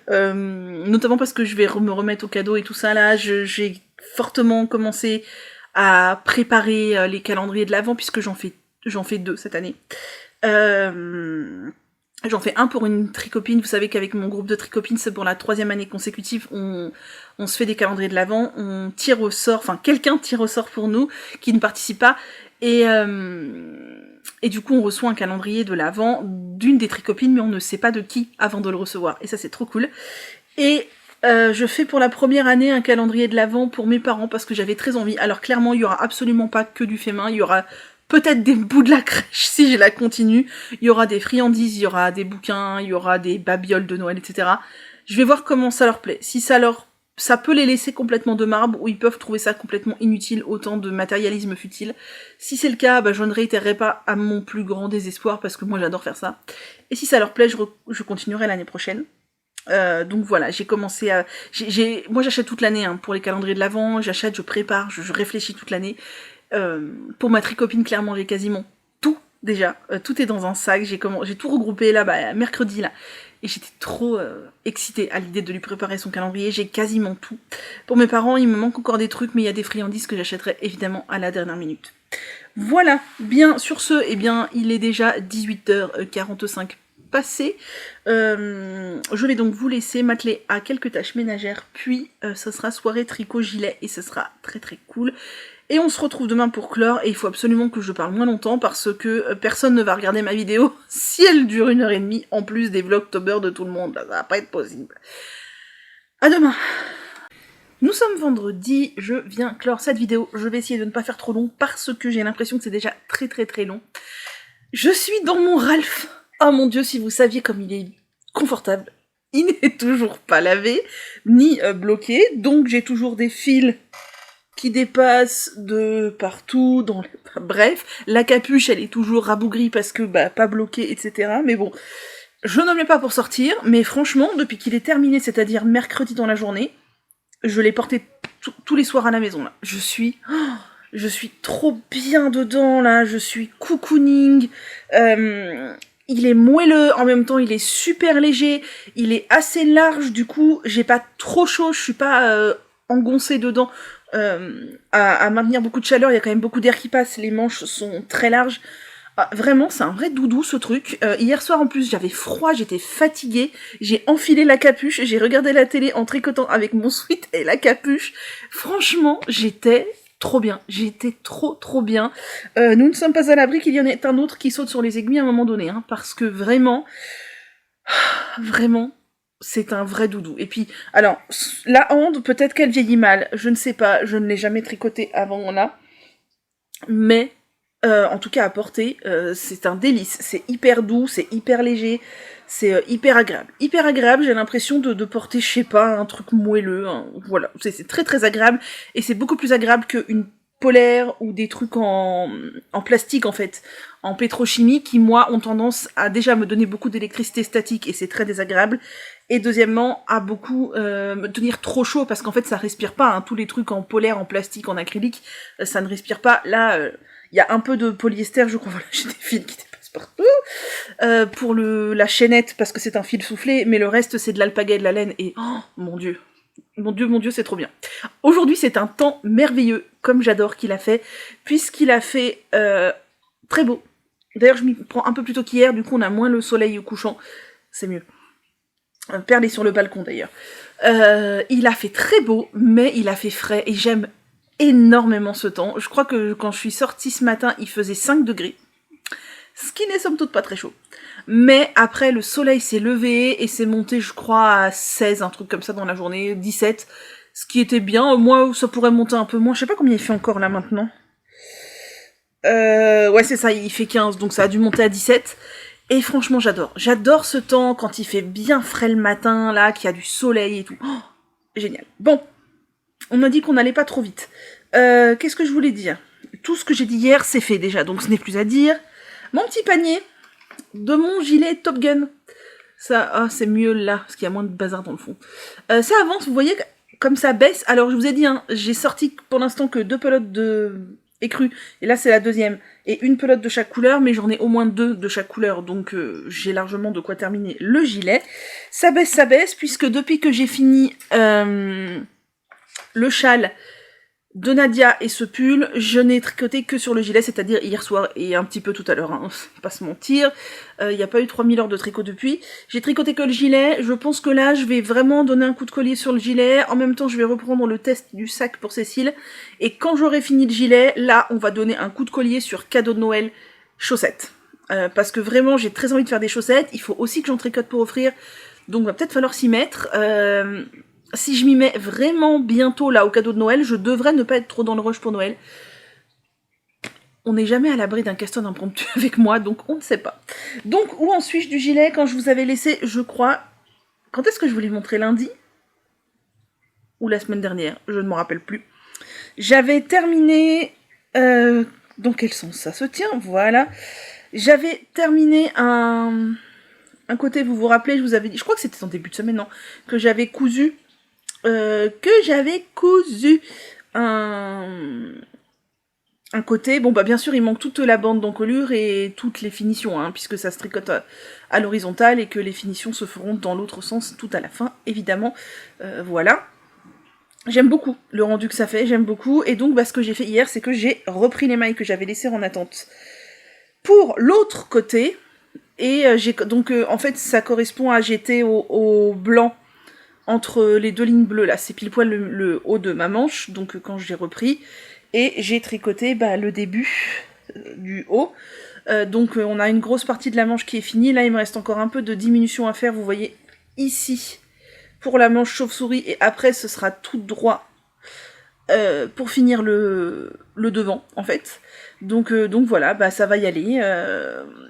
Notamment parce que je vais me remettre au cadeau et tout ça là. J'ai fortement commencé à préparer les calendriers de l'Avent puisque j'en fais 2 cette année. J'en fais un pour une tricopine. Vous savez qu'avec mon groupe de tricopines, c'est pour la 3e année consécutive, on se fait des calendriers de l'Avent, on tire au sort, enfin quelqu'un tire au sort pour nous, qui ne participe pas, et du coup on reçoit un calendrier de l'Avent d'une des tricopines, mais on ne sait pas de qui avant de le recevoir, et ça c'est trop cool. Et Je fais pour la première année un calendrier de l'Avent pour mes parents parce que j'avais très envie. Alors clairement, il y aura absolument pas que du fait main, il y aura peut-être des bouts de la crèche si je la continue, il y aura des friandises, il y aura des bouquins, il y aura des babioles de Noël, etc. Je vais voir comment ça leur plaît. Si ça peut les laisser complètement de marbre ou ils peuvent trouver ça complètement inutile, autant de matérialisme futile. Si c'est le cas, je ne réitérerai pas à mon plus grand désespoir parce que moi j'adore faire ça. Et si ça leur plaît, je continuerai l'année prochaine. Donc voilà, j'ai commencé à... Moi j'achète toute l'année pour les calendriers de l'Avent, je prépare, je réfléchis toute l'année. Pour ma tricopine, clairement, j'ai quasiment tout déjà. Tout est dans un sac, j'ai tout regroupé là, mercredi là. Et j'étais trop excitée à l'idée de lui préparer son calendrier, j'ai quasiment tout. Pour mes parents, il me manque encore des trucs, mais il y a des friandises que j'achèterai évidemment à la dernière minute. Voilà, bien, sur ce, il est déjà 18h45 passé. Je vais donc vous laisser m'atteler à quelques tâches ménagères, puis ça sera soirée tricot gilet, et ce sera très très cool. Et on se retrouve demain pour clore, et il faut absolument que je parle moins longtemps, parce que personne ne va regarder ma vidéo si elle dure 1h30, en plus des vlogtober de tout le monde, là, ça va pas être possible. À demain. Nous sommes vendredi, je viens clore cette vidéo, je vais essayer de ne pas faire trop long, parce que j'ai l'impression que c'est déjà très très très long. Je suis dans mon Ralph. Oh mon dieu, si vous saviez comme il est confortable. Il n'est toujours pas lavé, ni bloqué, donc j'ai toujours des fils qui dépasse de partout, bref, la capuche elle est toujours rabougrie parce que pas bloquée, etc. Mais bon, je n'en mets pas pour sortir, mais franchement, depuis qu'il est terminé, c'est-à-dire mercredi dans la journée, je l'ai porté tous les soirs à la maison là. Je suis trop bien dedans là, je suis cocooning, il est moelleux, en même temps il est super léger, il est assez large, du coup j'ai pas trop chaud, je suis pas engoncée dedans. À maintenir beaucoup de chaleur, il y a quand même beaucoup d'air qui passe, les manches sont très larges. Vraiment, c'est un vrai doudou ce truc. Hier soir en plus, j'avais froid, j'étais fatiguée, j'ai enfilé la capuche, j'ai regardé la télé en tricotant avec mon sweat et la capuche. Franchement, j'étais trop bien, j'étais trop bien. Nous ne sommes pas à l'abri qu'il y en ait un autre qui saute sur les aiguilles à un moment donné, parce que vraiment, c'est un vrai doudou. Et puis, alors, la hande, peut-être qu'elle vieillit mal, je ne sais pas, je ne l'ai jamais tricotée avant là, mais en tout cas à porter, c'est un délice, c'est hyper doux, c'est hyper léger, c'est hyper agréable. Hyper agréable, j'ai l'impression de porter, je sais pas, un truc moelleux, voilà, c'est très très agréable, et c'est beaucoup plus agréable qu'une polaire ou des trucs en plastique en fait, en pétrochimie, qui moi ont tendance à déjà me donner beaucoup d'électricité statique et c'est très désagréable, et deuxièmement à beaucoup me tenir trop chaud parce qu'en fait ça respire pas, tous les trucs en polaire, en plastique, en acrylique, ça ne respire pas. Là il y a un peu de polyester, je crois, voilà, j'ai des fils qui dépassent partout, pour la chaînette parce que c'est un fil soufflé, mais le reste c'est de l'alpaga et de la laine, et oh mon dieu, c'est trop bien. Aujourd'hui, c'est un temps merveilleux, comme j'adore qu'il a fait, puisqu'il a fait très beau. D'ailleurs, je m'y prends un peu plus tôt qu'hier, du coup, on a moins le soleil au couchant. C'est mieux. Perle est sur le balcon, d'ailleurs. Il a fait très beau, mais il a fait frais, et j'aime énormément ce temps. Je crois que quand je suis sortie ce matin, il faisait 5 degrés. Ce qui n'est somme toute pas très chaud. Mais après, le soleil s'est levé et s'est monté, je crois, à 16, un truc comme ça dans la journée, 17, ce qui était bien. Moi, ça pourrait monter un peu moins, je sais pas combien il fait encore là maintenant. Ouais, c'est ça, il fait 15, donc ça a dû monter à 17. Et franchement, j'adore. J'adore ce temps quand il fait bien frais le matin, là, qu'il y a du soleil et tout. Oh, génial. Bon, on m'a dit qu'on n'allait pas trop vite. Qu'est-ce que je voulais dire ? Tout ce que j'ai dit hier, c'est fait déjà, donc ce n'est plus à dire. Mon petit panier de mon gilet Top Gun. Ça, c'est mieux là, parce qu'il y a moins de bazar dans le fond. Ça avance, vous voyez, comme ça baisse. Alors, je vous ai dit, j'ai sorti pour l'instant que 2 pelotes de écru, et là c'est la deuxième, et une pelote de chaque couleur, mais j'en ai au moins 2 de chaque couleur, donc j'ai largement de quoi terminer le gilet. Ça baisse, puisque depuis que j'ai fini le châle de Nadia et ce pull, je n'ai tricoté que sur le gilet, c'est-à-dire hier soir et un petit peu tout à l'heure, pas se mentir. Il n'y a pas eu 3000 heures de tricot depuis. J'ai tricoté que le gilet, je pense que là je vais vraiment donner un coup de collier sur le gilet, en même temps je vais reprendre le test du sac pour Cécile, et quand j'aurai fini le gilet, là on va donner un coup de collier sur cadeau de Noël, chaussettes. Parce que vraiment j'ai très envie de faire des chaussettes, il faut aussi que j'en tricote pour offrir, donc va peut-être falloir s'y mettre. si je m'y mets vraiment bientôt là au cadeau de Noël, je devrais ne pas être trop dans le rush pour Noël. On n'est jamais à l'abri d'un caston impromptu avec moi, donc on ne sait pas. Donc, où en suis-je du gilet? Quand je vous avais laissé, je crois... Quand est-ce que je voulais montrer? Lundi? Ou la semaine dernière? Je ne me rappelle plus. J'avais terminé... dans quel sens ça se tient? Voilà. J'avais terminé un côté, vous vous rappelez, je vous avais dit... Je crois que c'était en début de semaine, non? Que j'avais cousu... un côté, bon bah bien sûr il manque toute la bande d'encolure et toutes les finitions, hein, puisque ça se tricote à l'horizontale et que les finitions se feront dans l'autre sens tout à la fin, évidemment. Voilà. J'aime beaucoup le rendu que ça fait, j'aime beaucoup, et donc bah, ce que j'ai fait hier, c'est que j'ai repris les mailles que j'avais laissées en attente pour l'autre côté, et en fait ça correspond à jeter au blanc entre les deux lignes bleues là, c'est pile poil le haut de ma manche, donc quand j'ai repris, et j'ai tricoté le début du haut. Donc on a une grosse partie de la manche qui est finie. Là il me reste encore un peu de diminution à faire, vous voyez ici, pour la manche chauve-souris, et après ce sera tout droit pour finir le devant en fait. Donc voilà, ça va y aller.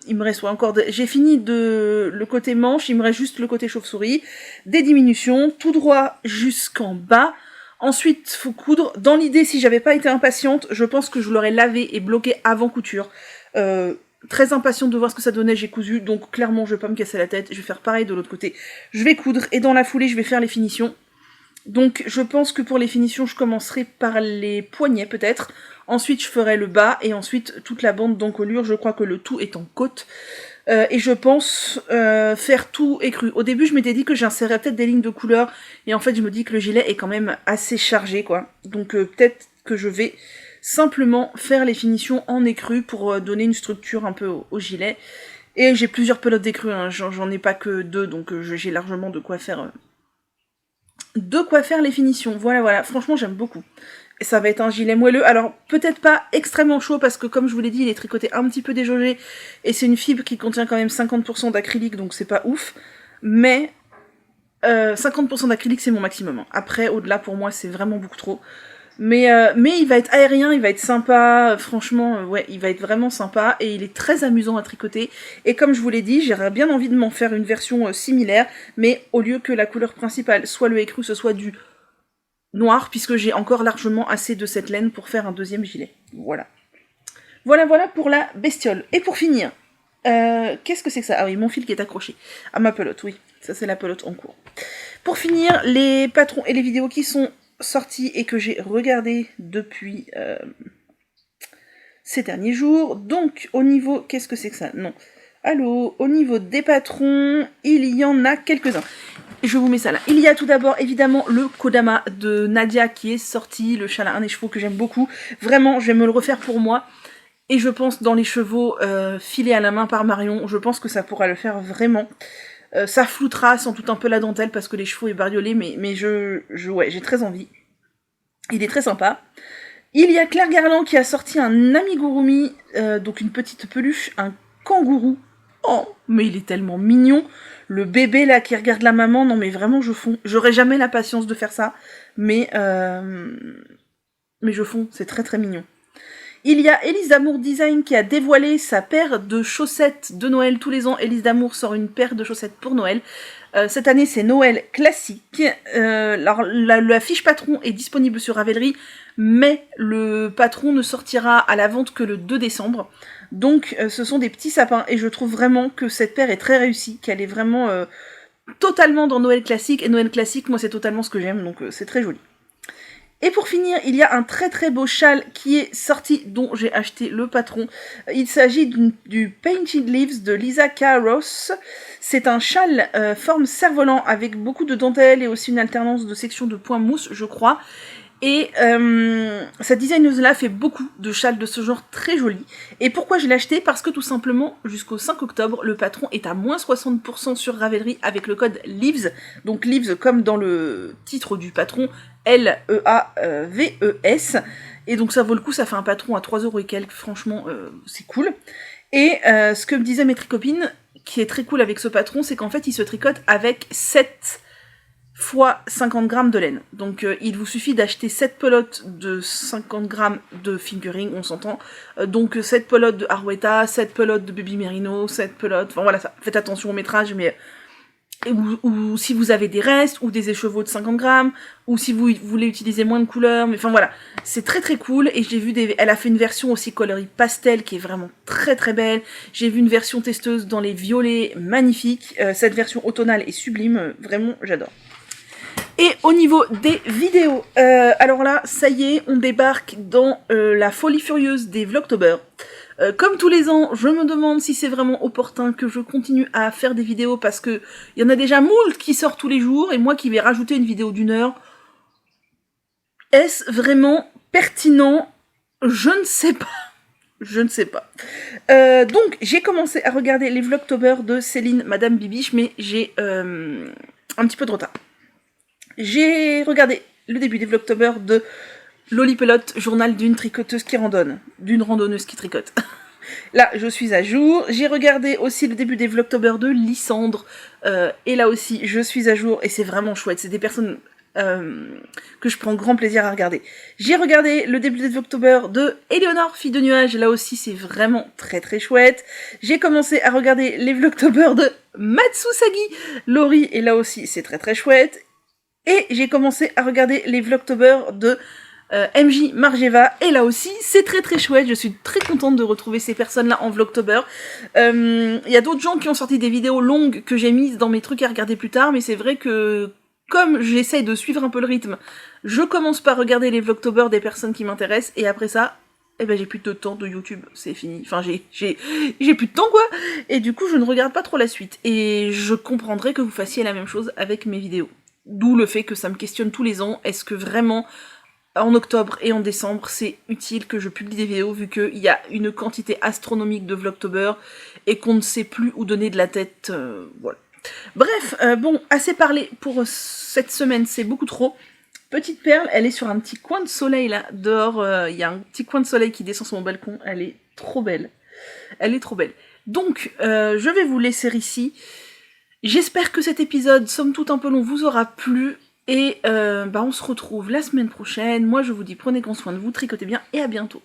Il me reste encore... J'ai fini le côté manche, il me reste juste le côté chauve-souris, des diminutions, tout droit jusqu'en bas. Ensuite, faut coudre. Dans l'idée, si j'avais pas été impatiente, je pense que je l'aurais lavé et bloqué avant couture. Très impatiente de voir ce que ça donnait, j'ai cousu, donc clairement, je vais pas me casser la tête. Je vais faire pareil de l'autre côté. Je vais coudre, et dans la foulée, je vais faire les finitions. Donc, je pense que pour les finitions, je commencerai par les poignets, peut-être. Ensuite, je ferai le bas, et ensuite, toute la bande d'encolure. Je crois que le tout est en côte. Et je pense faire tout écru. Au début, je m'étais dit que j'insérerais peut-être des lignes de couleur, et en fait, je me dis que le gilet est quand même assez chargé, quoi. Donc peut-être que je vais simplement faire les finitions en écru pour donner une structure un peu au gilet. Et j'ai plusieurs pelotes d'écru, hein. J'en ai pas que 2, donc j'ai largement de quoi faire les finitions. Voilà. Franchement, j'aime beaucoup. Et ça va être un gilet moelleux, alors peut-être pas extrêmement chaud parce que comme je vous l'ai dit, il est tricoté un petit peu déjaugé et c'est une fibre qui contient quand même 50% d'acrylique, donc c'est pas ouf, mais 50% d'acrylique c'est mon maximum. Après, au-delà pour moi c'est vraiment beaucoup trop. Mais il va être aérien, il va être sympa, franchement, ouais, il va être vraiment sympa et il est très amusant à tricoter. Et comme je vous l'ai dit, j'aurais bien envie de m'en faire une version similaire, mais au lieu que la couleur principale soit le écru, ce soit du noir, puisque j'ai encore largement assez de cette laine pour faire un deuxième gilet. Voilà pour la bestiole. Et pour finir, qu'est-ce que c'est que ça? Ah oui, mon fil qui est accroché à ma pelote, oui, ça c'est la pelote en cours. Pour finir, les patrons et les vidéos qui sont sortis et que j'ai regardé depuis ces derniers jours. Donc au niveau, qu'est-ce que c'est que ça? Non. Allô, au niveau des patrons, il y en a quelques-uns. Je vous mets ça là. Il y a tout d'abord évidemment le Kodama de Nadia qui est sorti, le châle à un des chevaux que j'aime beaucoup. Vraiment, je vais me le refaire pour moi. Et je pense dans les chevaux filés à la main par Marion, je pense que ça pourra le faire vraiment. Ça floutera sans doute un peu la dentelle parce que les chevaux est bariolé, mais ouais, j'ai très envie. Il est très sympa. Il y a Claire Garland qui a sorti un amigurumi, donc une petite peluche, un kangourou. Oh, mais il est tellement mignon. Le bébé là qui regarde la maman, non mais vraiment je fonds. J'aurais jamais la patience de faire ça, mais je fonds, c'est très très mignon. Il y a Elise d'Amour Design qui a dévoilé sa paire de chaussettes de Noël. Tous les ans, Elise d'Amour sort une paire de chaussettes pour Noël. Cette année, c'est Noël classique. La fiche patron est disponible sur Ravelry, mais le patron ne sortira à la vente que le 2 décembre. Donc, ce sont des petits sapins, et je trouve vraiment que cette paire est très réussie, qu'elle est vraiment totalement dans Noël classique. Et Noël classique, moi, c'est totalement ce que j'aime, donc c'est très joli. Et pour finir, il y a un très très beau châle qui est sorti, dont j'ai acheté le patron. Il s'agit du Painted Leaves de Lisa Carros. C'est un châle forme cerf-volant avec beaucoup de dentelle et aussi une alternance de sections de points mousse, je crois. Et cette designeuse-là fait beaucoup de châles de ce genre très jolis. Et pourquoi je l'ai acheté? Parce que tout simplement, jusqu'au 5 octobre, le patron est à moins 60% sur Ravelry avec le code LEAVES. Donc LEAVES comme dans le titre du patron, L-E-A-V-E-S. Et donc ça vaut le coup, ça fait un patron à 3€ et quelques, franchement, c'est cool. Et ce que me disaient mes tricopines, qui est très cool avec ce patron, c'est qu'en fait, il se tricote avec 7 fois 50 grammes de laine. Donc il vous suffit d'acheter 7 pelotes de 50 grammes de fingering, on s'entend. Donc 7 pelotes de Arwetta, 7 pelotes de Baby Merino, 7 pelotes... Enfin voilà, ça. Faites attention au métrage, mais... Ou si vous avez des restes, ou des écheveaux de 50 grammes, ou si vous voulez utiliser moins de couleurs, mais enfin voilà, c'est très très cool, et j'ai vu elle a fait une version aussi coloris pastel, qui est vraiment très très belle, j'ai vu une version testeuse dans les violets, magnifique, cette version automnale est sublime, vraiment j'adore. Et au niveau des vidéos, alors là, ça y est, on débarque dans la folie furieuse des Vlogtober. Comme tous les ans, je me demande si c'est vraiment opportun que je continue à faire des vidéos parce que il y en a déjà moult qui sortent tous les jours et moi qui vais rajouter une vidéo d'1 heure. Est-ce vraiment pertinent? Je ne sais pas. Je ne sais pas. Donc, j'ai commencé à regarder les Vlogtober de Céline, Madame Bibiche, mais j'ai un petit peu de retard. J'ai regardé le début des Vlogtober de Lolipelote, journal d'une tricoteuse qui randonne, d'une randonneuse qui tricote. Là, je suis à jour. J'ai regardé aussi le début des Vlogtober de Lysandre. Et là aussi, je suis à jour. Et c'est vraiment chouette. C'est des personnes que je prends grand plaisir à regarder. J'ai regardé le début des Vlogtober de Éléonore, fille de nuage. Là aussi, c'est vraiment très très chouette. J'ai commencé à regarder les Vlogtober de Matsusagi Lori. Et là aussi, c'est très très chouette. Et j'ai commencé à regarder les Vlogtober de MJ Margeva, et là aussi c'est très très chouette, je suis très contente de retrouver ces personnes là en Vlogtober. Il y a d'autres gens qui ont sorti des vidéos longues que j'ai mises dans mes trucs à regarder plus tard, mais c'est vrai que comme j'essaye de suivre un peu le rythme, je commence par regarder les Vlogtober des personnes qui m'intéressent, et après ça, eh ben j'ai plus de temps de YouTube, c'est fini, enfin j'ai plus de temps quoi, et du coup je ne regarde pas trop la suite, et je comprendrais que vous fassiez la même chose avec mes vidéos. D'où le fait que ça me questionne tous les ans, est-ce que vraiment en octobre et en décembre, c'est utile que je publie des vidéos vu qu'il y a une quantité astronomique de Vlogtober et qu'on ne sait plus où donner de la tête, voilà. Bref, bon, assez parlé pour cette semaine, c'est beaucoup trop. Petite perle, elle est sur un petit coin de soleil là, dehors, il y a un petit coin de soleil qui descend sur mon balcon, elle est trop belle. Elle est trop belle. Donc, je vais vous laisser ici. J'espère que cet épisode, somme toute un peu long, vous aura plu. Et on se retrouve la semaine prochaine. Moi, je vous dis prenez grand soin de vous, tricotez bien et à bientôt.